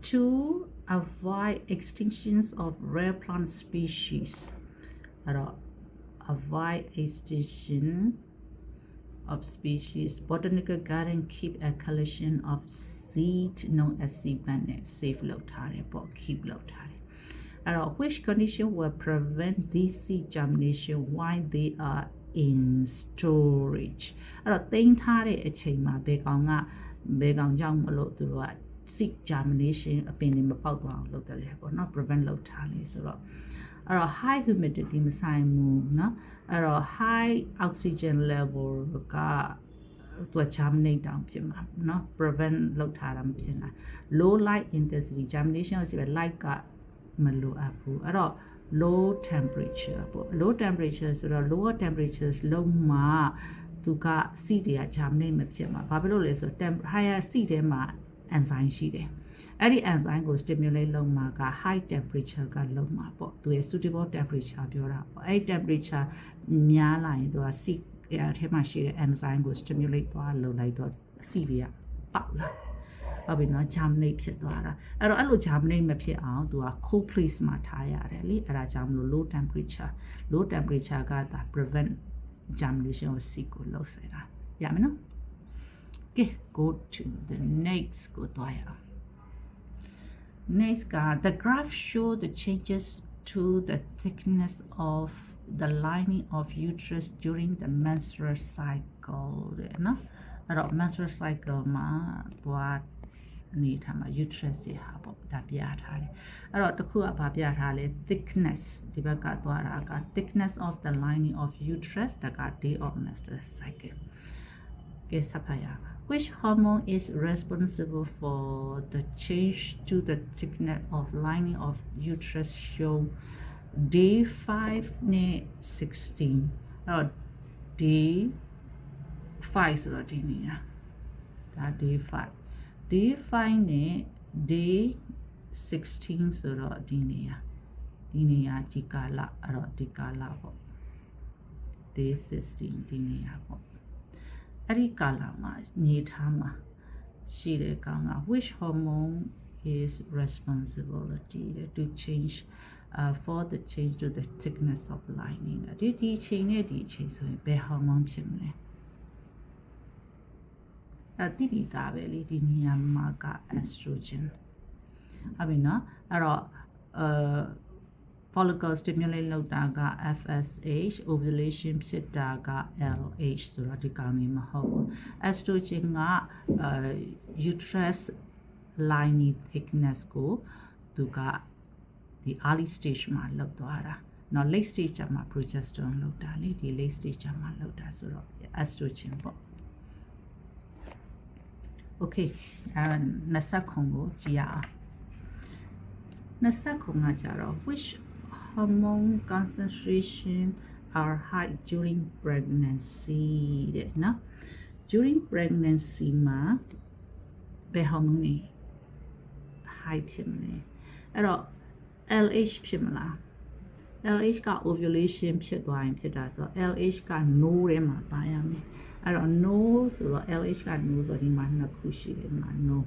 to avoid extinctions of rare plant species အဲ့တော့ avoid extinction of species botanical garden keep a collection of seed known as seed bank နဲ့ save လုပ်ထားတယ်ပေါ့ keep လုပ်ထားတယ်အဲ့တော့ which condition will prevent this seed germination while they are in storage အဲ့တော့သိမ်းထားတဲ့အချိန်မှာဘယ်ကောင်ကြောင့်မလို့သူတို့က seed germination အပင်တွေမပေါက်သွားအောင်လုပ်တယ်လေပေါ့နော် prevent လုပ်ထားလေဆိုတော့အဲ့တော့ high humidity မဆိုင်ဘူးเนาะအဲ့တော့ high oxygen level ကသူ germinate တောင်ဖြစ်မှာเนาะ prevent လုပ်ထားတာမဖြစ်နိုင် low light intensity germination ဆိုပြီး light ကမလိုအပ်ဘူးအဲ့တော့ low temperature ပေါ့ low temperature ဆိုတော့ lower temperatures လုံးမှာသူက seed တွေက germinate မဖြစ်မှာဘာဖြစ်လို့လဲဆိုတော့ higher seed ထဲမှာ enzyme ရှိတယ်အဲ့ဒီ enzyme ကို stimulate လုပ်မှာက high temperature ကလုပ်မှာပေါ့သူရဲ့ suitable temperature ပြောတာပေါ့အဲ့ဒီ temperature များလာရင်သူက seed ထဲမှာရှိတဲ့ enzyme ကို stimulate သွားလုပ်လိုက်တော့ seed တွေကပေါက်လာ ဟုတ်ပြီနော် germinate ဖြစ်သွားတာအဲ့တော့အဲ့လို germinate မဖြစ်အောင်သူက cold place မှာထားရတယ်လေအဲ့ဒါကြောင့်မလို့ low temperature ကဒါ prevent germination of seed ကိုလုပ်စေတာရမယ်နော် Okay go to the next ကိုသွားရအောင် next က the graph show the changes to the thickness of the lining of uterus during the menstrual cycle တဲ့နော်အဲ့တော့ menstrual cycle မှာသွားအနေထားမှာ uterus တွေဟာပေါ့ဒါပြထားတယ်အဲ့တော့တစ်ခုကဘာပြထားလဲ thickness ဒီဘက်ကသွားတာက thickness of the lining of uterus ဒါက day of menstrual cycle ကဲစပါရပါ Which hormone is responsible for the change to the thickness of lining of uterus shown day 5 နဲ့16အဲ့တော့ day 5ဆိုတော့ဒီနေရာဒါ day 5 day 5နဲ့ day 16ဆိုတော့ဒီနေရာဒီကာလအဲ့တော့ဒီကာလပေါ့ day 16ဒီနေရာပေါ့အဲ့ဒီကာလမှာညီထားမှာရှိတဲ့ကောင်က which hormone is responsible to change for the change to the thickness of lining ဒီချိန်နဲ့ဒီချိန်ဆိုရင်ဘယ် hormone ဖြစ်မလဲတိပိတာပဲလေဒီနေရာမှာက estrogen ဟုတ်ပြီနော်အဲ့တော့follicle stimulate လုပ်တာက FSH ovulation ဖြစ်တာက LH ဆိုတော့ဒီကောင်လေးမဟုတ်ဘူး estrogen ကuterus lining thickness ကိုသူကဒီ early stage မှာလောက်သွားတာနော် late stage မှာ progesterone လောက်တာလေဒီ late stage မှာလောက်တာဆိုတော့ estrogen ပေါ့ okay 20ခုကိုကြည့်ရအောင်20ခုကကြတော့ which hormone concentration are high during pregnancy တဲ့နော် during pregnancy မှာဘယ် hormone တွေ high ဖြစ်မလဲအဲ့တော့ LH ဖြစ်မလား LH က ovulation ဖြစ်သွားရင်ဖြစ်တာဆိုတော့ LH က no ထဲမှာပါရမယ်အဲ့တော့ no ဆိုတော့ LH က no ဆိုတော့ဒီမှာနှစ်ခုရှိတယ်ဒီမှာ no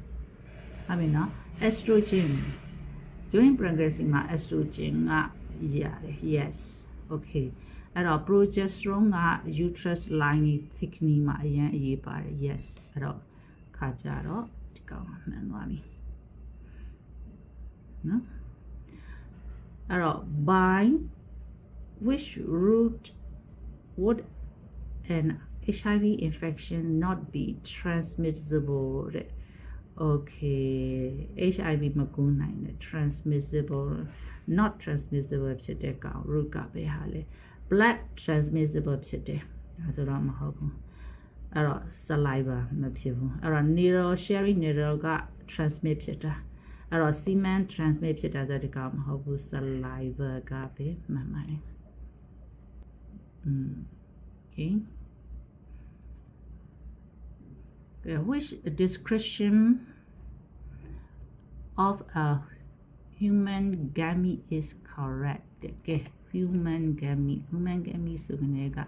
ဟုတ်ပြီနော် estrogen during pregnancy မှာ estrogen ကရတယ် yes okay အဲ့တော့ progesterone က uterus lining thickening မှာအရင်အရေးပါတယ် yes အဲ့တော့ခါကြတော့ဒီကောင်မှန်သွားပြီနော်အဲ့တော့ by which route would an HIV infection not be transmissible okay HIV မကူးနိုင်တဲ့ transmissible not transmissible ဖြစ်တဲ့ကောင် root ကပဲဟာလေ blood transmissible ဖြစ်တယ်ဒါဆိုတော့မဟုတ်ဘူးအဲ့တော့ saliva မဖြစ်ဘူးအဲ့တော့ needle sharing needle က transmit ဖြစ်တာအဲ့တော့ semen transmit ဖြစ်တာဆိုတဲ့ကောင်မဟုတ်ဘူး saliva ကပဲမှန်ပါတယ်okay which description of a human gamete is correct ကဲ human gamete ဆိုကနေက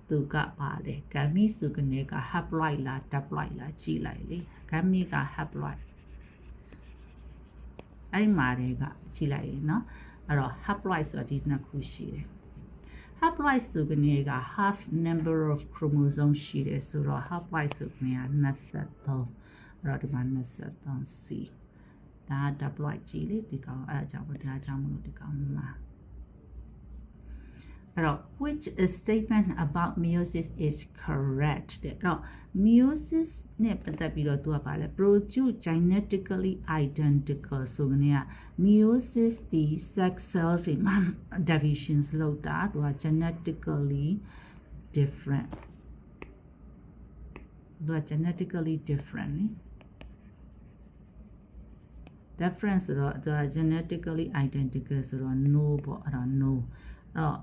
သူကပါတယ် gamete ဆိုကနေက haploid လား diploid လားကြည့်လိုက်လေ gamete က haploid အဲ့မှာတွေကကြည့်လိုက်ရင်เนาะအဲ့တော့ haploid ဆိုတာဒီနှစ်ခုရှိတယ် haploid ဆိုကနေက half number of chromosome ရှိတယ်ဆိုတော့ haploid ဆိုကနေက23အဲ့တော့ဒီမှာ23C ဒါ diploid ကြည့်လေဒီကောင်အဲ့အကြောင်းဒါအကြောင်းမလို့ဒီကောင်မှာအဲ့တော့ which statement about meiosis is correct တဲ့အဲ့တော့ meiosis နဲ့ပတ်သက်ပြီးတော့သူကပါလဲ produce genetically identical ဆိုကနေက meiosis ဒီ sex cells တွေမှာ divisions လောက်တာသူက genetically different သူက genetically different လေ difference ဆိုတော့သူက genetically identical ဆိုတော့ no ပေါ့အဲ့တော့ no အဲ့တော့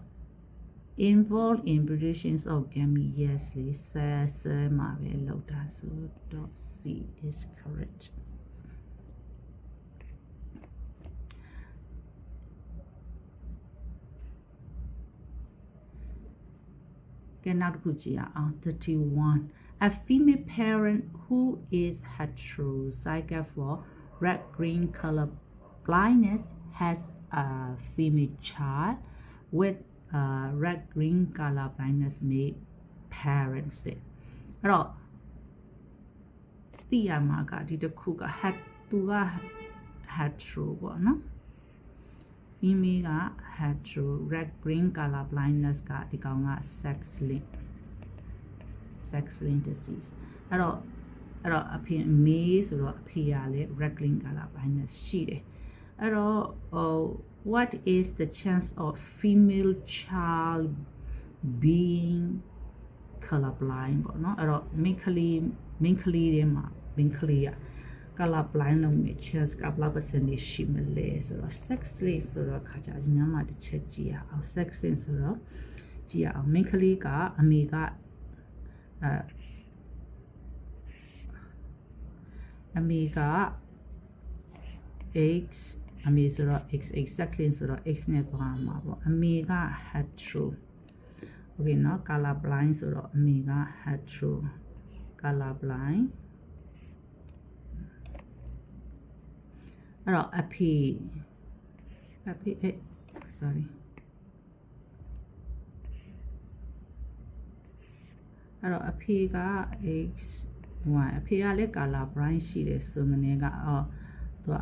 involved in productions of gamete yes လေဆဲမှာပဲလောက်တာဆိုတော့ C is correct ကဲနောက်တစ်ခုကြည့်ရအောင်31 a female parent who is heterozygous for red-green color blindness has a female child with red-green color blindness made parents တဲ့အဲ့တော့သိရမှာကဒီတစ်ခုက သူက hetero ပေါ့နော် female က hetero red green color blindness ကဒီကောင်က sex linked disease အဲ့တော့အဖေအမေဆိုတော့အဖေကလည်း red green color blindness ရှိတယ်အဲ့တော့ what is the chance of female child being colorblind ပေါ့နော်အဲ့တော့ မိန်းကလေးတွေမှာမိန်းကလေးက color blind လို့မြင် chance ကဘယ်လောက် percentage ရှိမလဲဆိုတော့ sex linked ဆိုတော့ခါကြဒီနားမှာတစ်ချက်ကြည့်ရအောင် sex linked ဆိုတော့ကြည့်ရအောင်မိန်းကလေးကအမေကအမေက x အမေဆိုတော့ x exactly ဆိုတော့ x နဲ့သွားမှာပေါ့အမေက hetero okay เนาะ color blind ဆိုတော့အမေက hetero color blind အဲ့တော့အဖေ sorry အဲ့တော့အဖေက x1 အဖေကလည်း color blind ရှိတယ်ဆိုမနေကသူက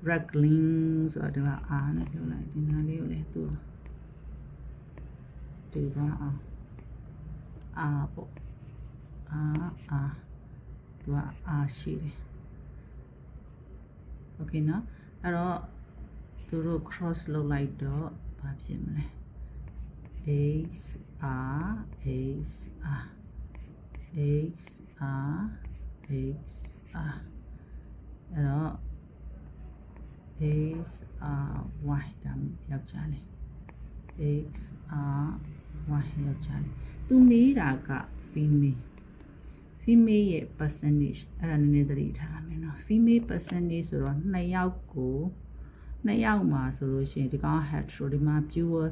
red green ဆိုတော့ဒီက R နဲ့ပြောလိုက်ဒီနားလေးကိုလည်းသူပါအောင် R ပေါ့ R သူက R ရှိတယ်okay နော်အဲ့တော့သူတို့ cross လုပ်လိုက်တော့ဘာဖြစ်မလဲ XR အဲ့တော့ XRY ဒါယောက်ျားလေး XRY ယောက်ျားလေးသူမေးတာက female ရဲ့ percentage အဲ့ဒါနည်းနည်းသတိထားမယ်နော် female percentage ဆိုတော့2ယောက်မှာဆိုလို့ရှိရင်ဒီကောင် hetero ဒီမှာ pure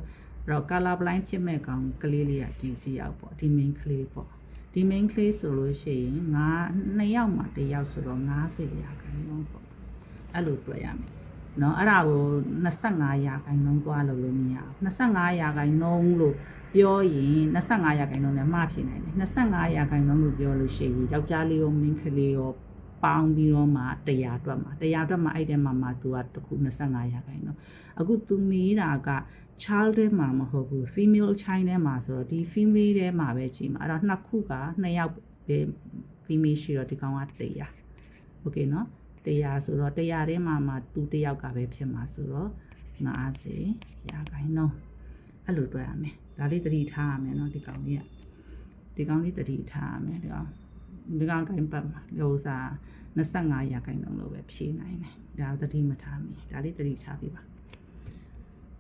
တော့ color blind ဖြစ်မဲ့ကောင်ကလေးလေးကဒီယောက်ပေါ့ဒီ main ကလေးပေါ့ဒီ main ကလေးဆိုလို့ရှိရင်2ယောက်မှာ1ယောက်ဆိုတော့50ရာခိုင်နှုန်းပေါ့အဲ့လိုတွေ့ရမယ်နော်အဲ့ဒါကို25ရာခိုင်နှုန်းသွားလို့မရဘူး25ရာခိုင်နှုန်းလို့ပြောရင်25ရာခိုင်နှုန်းနဲ့မှားဖြစ်နိုင်တယ်25ရာခိုင်နှုန်းလို့ပြောလို့ရှိရင်ယောက်ျားလေးရောမိန်းကလေးရောပေါင်းပြီးတော့မှ100အတွက်မှာအဲ့ထဲမှာသူကတခု25ရာခိုင်နှုန်းအခုသူမေးတာက child ထဲမှာမဟုတ်ဘူး female child ထဲမှာဆိုတော့ဒီ female ထဲမှာပဲကြည့်မှာအဲ့တော့နှစ်ခုက2ယောက်ပဲ female ရှိတော့ဒီကောင်က100 okay နော်100ဆိုတော့100ထဲမှာသူ1ယောက်ကပဲဖြစ်မှာဆိုတော့50ရာခိုင်နှုန်းအဲ့လိုတွေ့ရမယ်ဒါလေးသတိထားရမယ်နော်ဒီကောင်လေးသတိထားရမယ်ဒီကောင်ကိုင်းပတ်မှာဥစား25ရာခိုင်နှုန်းလို့ပဲဖြေနိုင်တယ်ဒါသတိမထားမိဒါလေးသတိထားပြပါ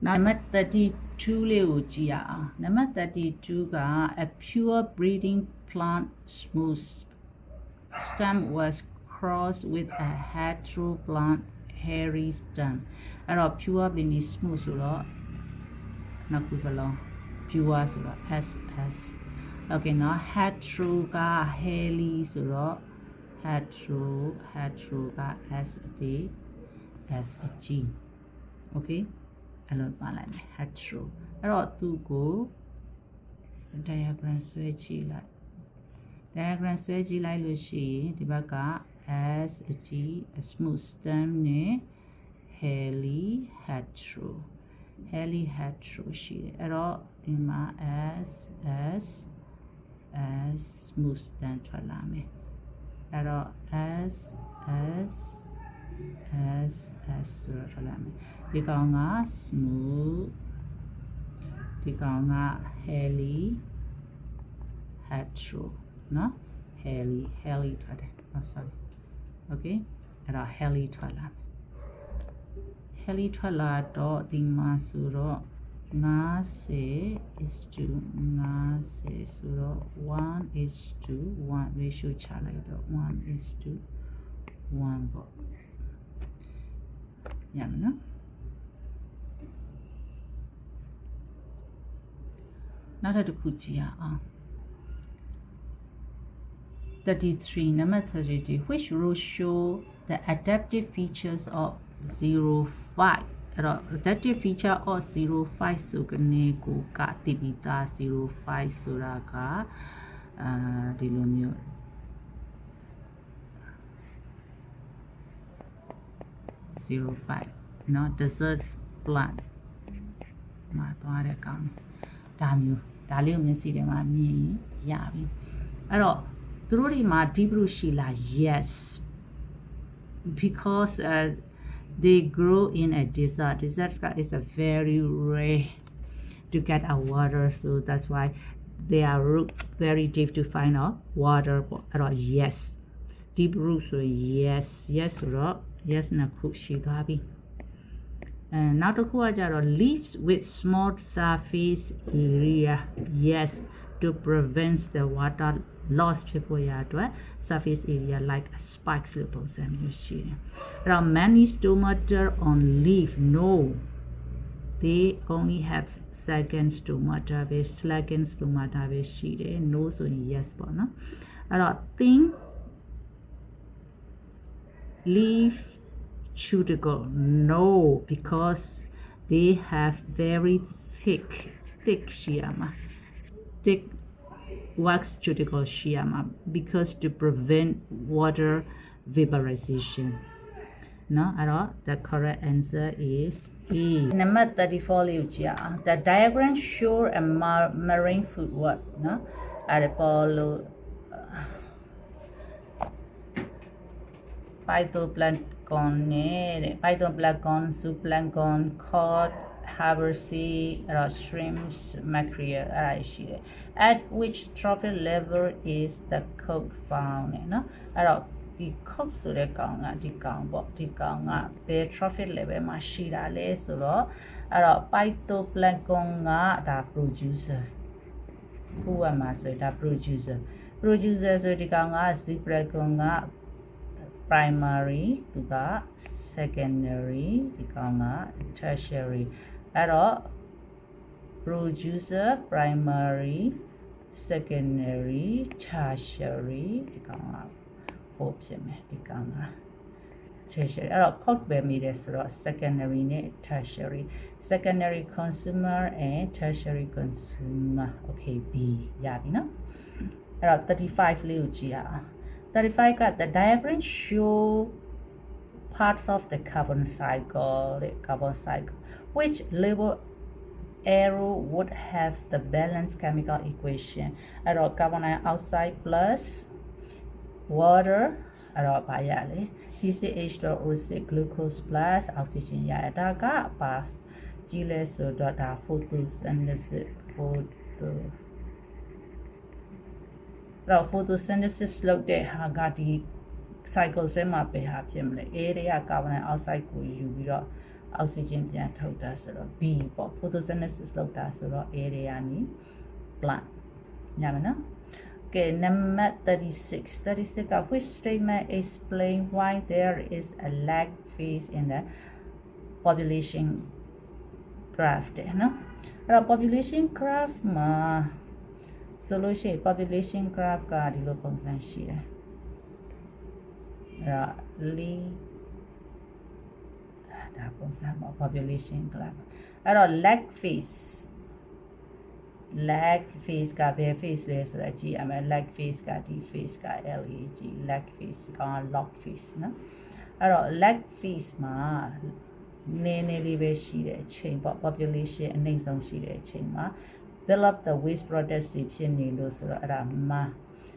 နံပါတ်32လေးကိုကြည့်ရအောင်နံပါတ်32က a pure breeding plant smooth stem was crossed with a hetero plant hairy stem အဲ့တော့ pure breeding smooth ဆိုတော့နောက်ခုစလုံး pure ဆိုတော့ SS okay နော် hetero က hairy ဆိုတော့ hetero က SG okay အဲ့လိုပါလိုက်မယ် hetero အဲ့တော့သူ့ကို diagram ဆွဲကြည့်လိုက်လို့ရှိရင်ဒီဘက်က SG smooth stem နဲ့ hairy hetero ရှိတယ်အဲ့တော့ဒီမှာ S smooth stem ထွက်လာမယ်အဲ့တော့ S ဆိုတော့ထွက်လာမယ်ဒီကောင်က smooth ဒီကောင်က hairy hetero နော် hairy ထွက်တယ် sorry okay အဲ့တော့ hairy ထွက်လာတော့ဒီမှာဆိုတော့50 is to 50ဆိုတော့1 is to 1 ratio ချလိုက်တော့1 is to 1ပေါ့ရမယ်နော်နောက်တစ်ခုကြည့်ရအောင် 33 number 33 which row show the adaptive features of 05 အဲ့တော့ adaptive feature of 05ဆိုကနေကိုကတိပိတာ05ဆိုတာကဒီလိုမျိုး05เนาะ desert plant မှာသွားတဲ့ကောင်ဒါမျိုးဒါလေးကိုမျက်စိထဲမှာမြင်ရပြီအဲ့တော့သူတို့တွေမှာ deep root ရှိလား yes because they grow in a desert is a very rare to get a water so that's why they are root very deep to find out water အဲ့တော့ yes deep root ဆို yes ဆိုတော့ yes နှစ်ခုရှိသွားပြီနောက်တစ်ခုကကြတော့ leaves with small surface area yes to prevent the water loss ဖြစ်ပေါ်ရအတွက် surface area like spikes လို့ပုံစံမျိုးရှိတယ်အဲ့တော့ many stomata on leaf no they only have second stomata ပဲ second stomata ပဲရှိတယ် no ဆိုရင် yes ပေါ့နော်အဲ့တော့ thin leaf cuticle no because they have very thick shiama thick wax cuticle shiama because to prevent water vaporization no the correct answer is E number 34 လေးကြည့်အောင် the diagram show a marine footwork နော်အဲ့ဒါပေါ်လို့phytoplankton နဲ့ phytoplankton zooplankton cod harbor sea shrimps mackerel အဲ့ဒါရှိတယ် at which trophic level is the cod found နော်အဲ့တော့ဒီ cod ဆိုတဲ့ကောင်ကဒီကောင်ပေါ့ဒီကောင်ကဘယ် trophic level မှာရှိတာလဲဆိုတော့အဲ့တော့ phytoplankton ကဒါ producer ခုကမှာဆိုဒါ producer ဆိုဒီကောင်က zooplankton ကprimary သူက secondary ဒီကောင်က tertiary အဲ့တော့ producer primary secondary tertiary ဒီကောင်ကပို့ဖြစ်မယ်ဒီကောင်က tertiary အဲ့တော့ code ပဲမိတယ်ဆိုတော့ secondary နဲ့ tertiary secondary consumer and tertiary consumer okay B ရပြီနော်အဲ့တော့35လေးကိုကြည့်ရအောင်35 got the diagram show parts of the carbon cycle which label arrow would have the balanced chemical equation carbon dioxide plus water CCH2O6 glucose plus oxygen ရတာက pass ကြည့်လဲဆိုတော့ဒါ photosynthesis photosynthesis လုပ်တဲ့ဟာကဒီ cycle ထဲမှာပဲဟာဖြစ်မလဲ A တွေက carbon dioxide ကိုယူပြီးတော့ oxygen ပြန်ထုတ်တာဆိုတော့ B ပေါ့ photosynthesis လုပ်တာဆိုတော့ A တွေကနေ plant ညမယ်နော် Okay number 36 of which statement explain why there is a lag phase in the population graph တဲ့နော်အဲ့တော့ population graph မှာဆိုလို့ရှိရင် population graph ကဒီလိုပုံစံရှိတယ်အဲ့တော့ဒါပုံစံမှာ population graph အဲ့တော့ lag phase ကဘယ် phase လဲဆိုတော့ကြည့်ရမယ် lag phase ကဒီ phase က LAG lag phase က log phase နော်အဲ့တော့ lag phase မှာနည်းနည်းလေးပဲရှိတဲ့အချိန်ပေါ့ population အနှိမ့်ဆုံးရှိတဲ့အချိန်မှာbuild up the waste products ဖြစ်နေလို့ဆိုတော့အဲ့ဒါမှာ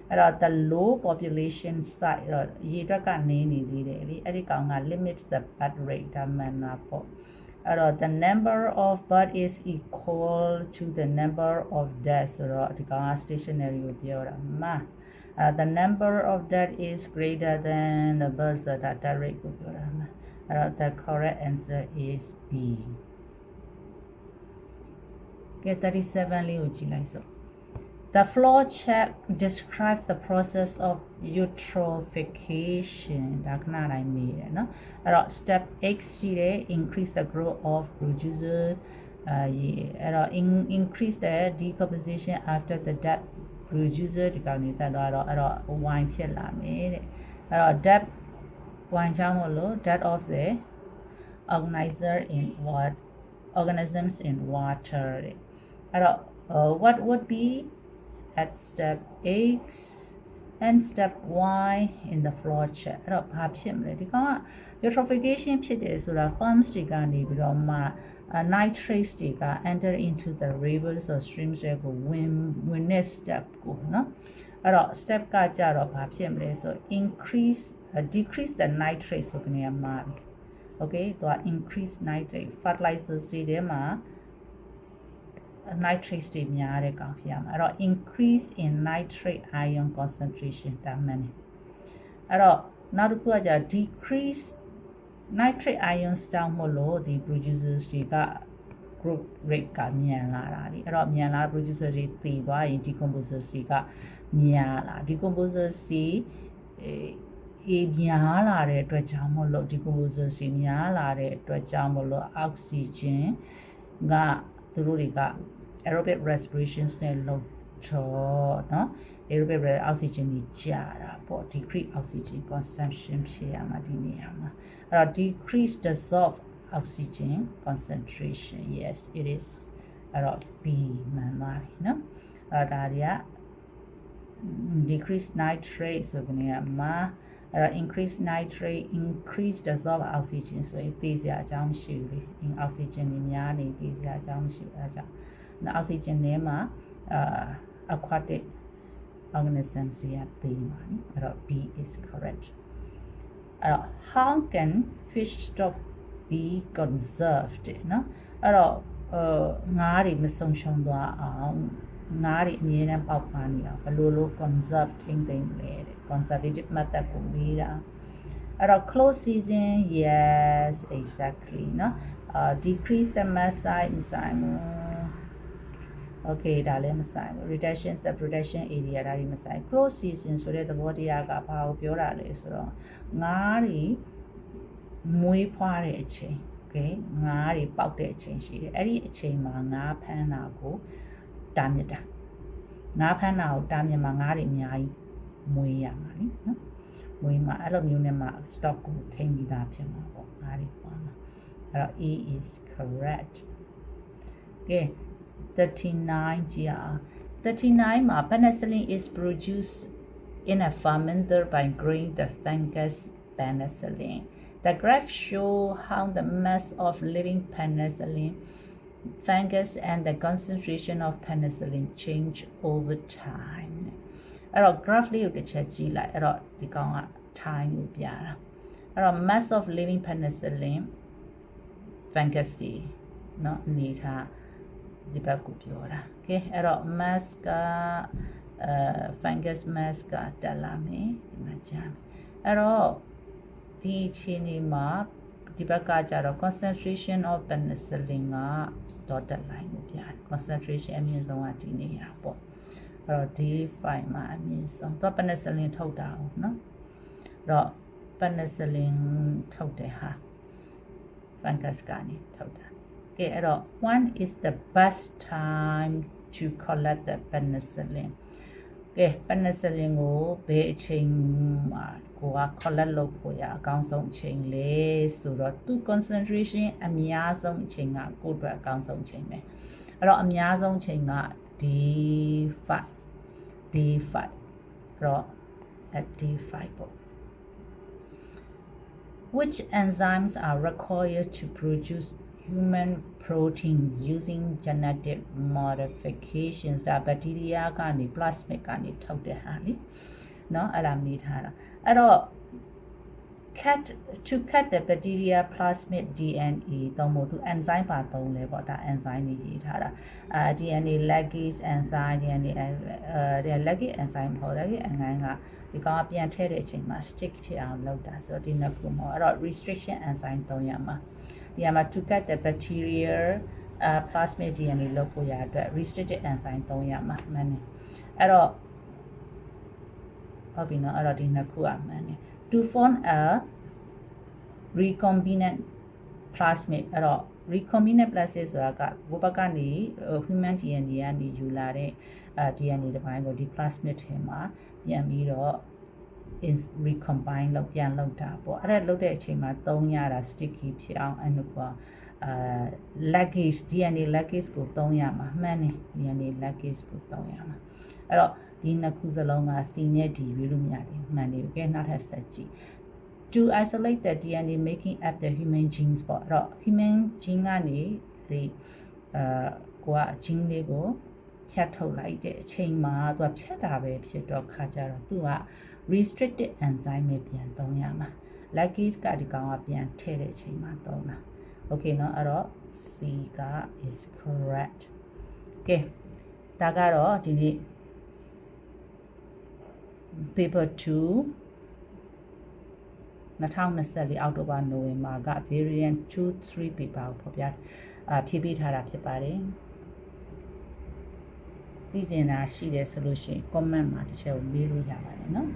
အဲ့တော့ the low population site တော့ရေအတွက်ကနေနေသေးတယ်လေအဲ့ဒီကောင်က limits the birth rate ဒါမှန်တာပေါ့အဲ့တော့ the number of bird is equal to the number of death ဆိုတော့ဒီကောင်က stationary ကိုပြောတာမှာ the number of death is greater than the birth ဆိုတာ death rate ကိုပြောတာမှာအဲ့တော့ the correct answer is B Get 37 လေးကိုကြည့်လိုက်စို့ The flow chart describes the process of eutrophication ဒါခဏတိုင်းမေးတယ်နော်အဲ့တော့ step X ရှိတယ် increase the growth of producer အဲ့တော့ increase the decomposition after the death producer ဒီကောင်နေတက်သွားတော့အဲ့တော့ wine ဖြစ်လာမယ်တဲ့အဲ့တော့ death wine ကြောင့်မလို့ death of the organisms in water တဲ့အဲ့တော့ what would be at step X and step Y in the flow chart အဲ့တော့ဘာဖြစ်မလဲဒီကောင်က eutrophication ဖြစ်တယ်ဆိုတာ farms တွေကနေပြီးတော့မှnitrates တွေက enter into the rivers or streams တွေကိုဝင်တဲ့ step ကိုเนาะအဲ့တော့ step ကကြတော့ဘာဖြစ်မလဲဆို decrease the nitrates ဆိုကနေမှာ okay သူက increase nitrate fertilizers တွေထဲမှာ nitrates တွေများတဲ့ကောင်ဖြစ်ရမှာအဲ့တော့ increase in nitrate ion concentration ဒါမှန်တယ်အဲ့တော့နောက်တစ်ခုကကြ decrease nitrate ions ကြောင့်မို့လို့ဒီ producers တွေက growth rate ကမြန်လာတာလေအဲ့တော့မြန်လာ producer တွေတည်သွားရင် decomposers တွေကမြန်လာ decomposers တွေများလာတဲ့အတွက်ကြောင့်မို့လို့ decomposers တွေများလာတဲ့အတွက်ကြောင့်မို့လို့ oxygen ကသူတို့တွေက aerobic respirations နဲ့လုပ်တော့เนาะ aerobic oxygen ကြီးကျတာပေါ့ decrease oxygen consumption ဖြစ်ရမှာဒီနေရာမှာအဲ့တော့ decrease dissolved oxygen concentration yes it is အဲ့တော့ B မှန်ပါတယ်เนาะအဲ့ဒါတွေက decrease nitrate ဆိုကနေမှာအဲ့တော့ increase nitrate increase dissolved oxygen ဆိုရင်သိစရာအကြောင်းမရှိဘူးလေ oxygen တွေများနေသိစရာအကြောင်းမရှိဘူးအဲ့ဒါကြောင့် oxygen ထဲမှာaquatic organisms တွေကသိမှာနိအဲ့တော့ B is correct အဲ့တော့ how can fish stock be conserved เนาะအဲ့တော့ငါးတွေမဆုံးရှုံးသွားအောင်ငါးတွေအမြဲတမ်းပေါက်ဖွားနေအောင်ဘယ်လိုလုပ် conserve ထိန်းသိမ်းလဲတဲ့ conservative method ကိုမေးတာအဲ့တော့ close season yes exactly เนาะdecrease the mass size မဆိုင်ဘူး okay ဒါလည်းမဆိုင်ဘူး reduction the production area ဒါတွေမဆိုင် close season ဆိုတဲ့သဘောတရားကဘာကိုပြောတာလဲဆိုတော့ငါးတွေမွေးဖွားတဲ့အချိန် okay ငါးတွေပေါက်တဲ့အချိန်ရှိတယ်အဲ့ဒီအချိန်မှာငါးဖမ်းတာကိုတားမြစ်တာငါးဖမ်းတာကိုတားမြစ်မှာငါးတွေအများကြီးမွေးရမှာနိနော်မွေးမှာအဲ့လိုမျိုးနဲ့မှ stock ကိုထိန်းပြီးသားဖြစ်မှာပေါ့ငါးတွေပွားမှာအဲ့တော့ A is correct okay 39 GR 39မှာ penicillin is produced in a fermenter by growing the fungus penicillin the graph show how the mass of living penicillin fungus and the concentration of penicillin change over time အဲ့တော့ graph လေးကိုတစ်ချက်ကြည့်လိုက်အဲ့တော့ဒီကောင်က time ကိုပြတာအဲ့တော့ mass of living penicillin fungus တွေเนาะအနေထားဒီဘက်ကိုပြောတာ okay အဲ့တော့ mass ကfungus mass ကတက်လာမယ်ဒီမှာကြာအဲ့တော့ဒီအခြေအနေမှာဒီဘက်ကကြတော့ concentration of penicillin က dotted line ကိုပြတယ် concentration အမြင့်ဆုံးကဒီနေရာပေါ့အဲ့တော့ D5 မှာအမြင့်ဆုံးတော့ penicillin ထုတ်တာဟုတ်နော်တော့ penicillin ထုတ်တယ်ဟာ fungus ကနေထုတ်တာကဲအဲ့တော့ when is the best time to collect the penicillin ကဲ penicillin ကိုဘယ်အချိန်မှာကိုက collect လုပ်ဖို့ရအကောင်းဆုံးအချိန်လဲဆိုတော့သူ concentration အများဆုံးအချိန်ကကိုယ့်အတွက်အကောင်းဆုံးအချိန်ပဲအဲ့တော့အများဆုံးအချိန်က D5 အဲ့တော့ at D5 ပေါ့ which enzymes are required to produce human protein using genetic modifications ဒါ bacteria ကနေ plasmid ကနေထုတ်တဲ့ဟာလေเนาะအဲ့ဒါမေးထားတာအဲ့တော့ to cut the bacteria plasmid DNA သုံးဖို့သူ enzyme ပါသုံးလဲပေါ့ဒါ enzyme တွေရေးထားတာDNA ligase enzyme DNA ligase enzyme ဟောတယ် enzyme ကဒီကောင်ကပြန်ထည့်တဲ့အချိန်မှာ stick ဖြစ်အောင်လုပ်တာဆိုတော့ဒီနှစ်ခုမှာအဲ့တော့ restriction enzyme သုံးရမှာဒီမှာ to cut the bacteria plasmid DNA လုပ်ဖို့ရအတွက် restricted enzyme သုံးရမှာမှန်တယ်အဲ့တော့ဟုတ်ပြီနော်အဲ့တော့ဒီနှစ်ခုอ่ะမှန်တယ်to form a recombinant plasmid အဲ့တော့ recombinant plasmid ဆိုတာကဘိုးဘက်ကနေ human DNA ကနေယူလာတဲ့DNA တစ်ပိုင်းကိုဒီ plasmid ထဲမှာပြန်ပြီးတော့ recombine လုပ်ပြန်လုပ်တာပေါ့အဲ့ဒါလုပ်တဲ့အချိန်မှာသုံးရတာ sticky ဖြစ်အောင်အဲ့လိုကligase DNA ligase ကိုသုံးရမှာမှန်တယ် DNA ligase ကိုသုံးရမှာအဲ့တော့ဒီနှစ်ခုစလုံးက C နဲ့ D ရွေးလို့မရတယ်မှန်တယ်ကဲနောက်ထပ်ဆက်ကြည့် to isolate the DNA making up the human genes ပေါ့အဲ့တော့ human gene ကနေဒီကိုက gene လေးကိုဖြတ်ထုတ်လိုက်တဲ့အချိန်မှာသူကဖြတ်တာပဲဖြစ်တော့ခါကြတော့သူက restricted enzyme ပဲပြန်သုံးရမှာ ligase ကဒီကောင်ကပြန်ထည့်တဲ့အချိန်မှာသုံးတာ okay เนาะအဲ့တော့ C က is correct ကဲဒါကတော့ဒီနေ့ paper 2 2024အောက်တိုဘာနိုဝင်ဘာက variant 2-3 paper ကိုဖော်ပြဖြည့်ပေးထားတာဖြစ်ပါတယ်သိစင်တာရှိတယ်ဆိုလို့ရှိရင် comment မှာတစ်ချက်ကိုမေးလို့ရပါတယ်เนาะ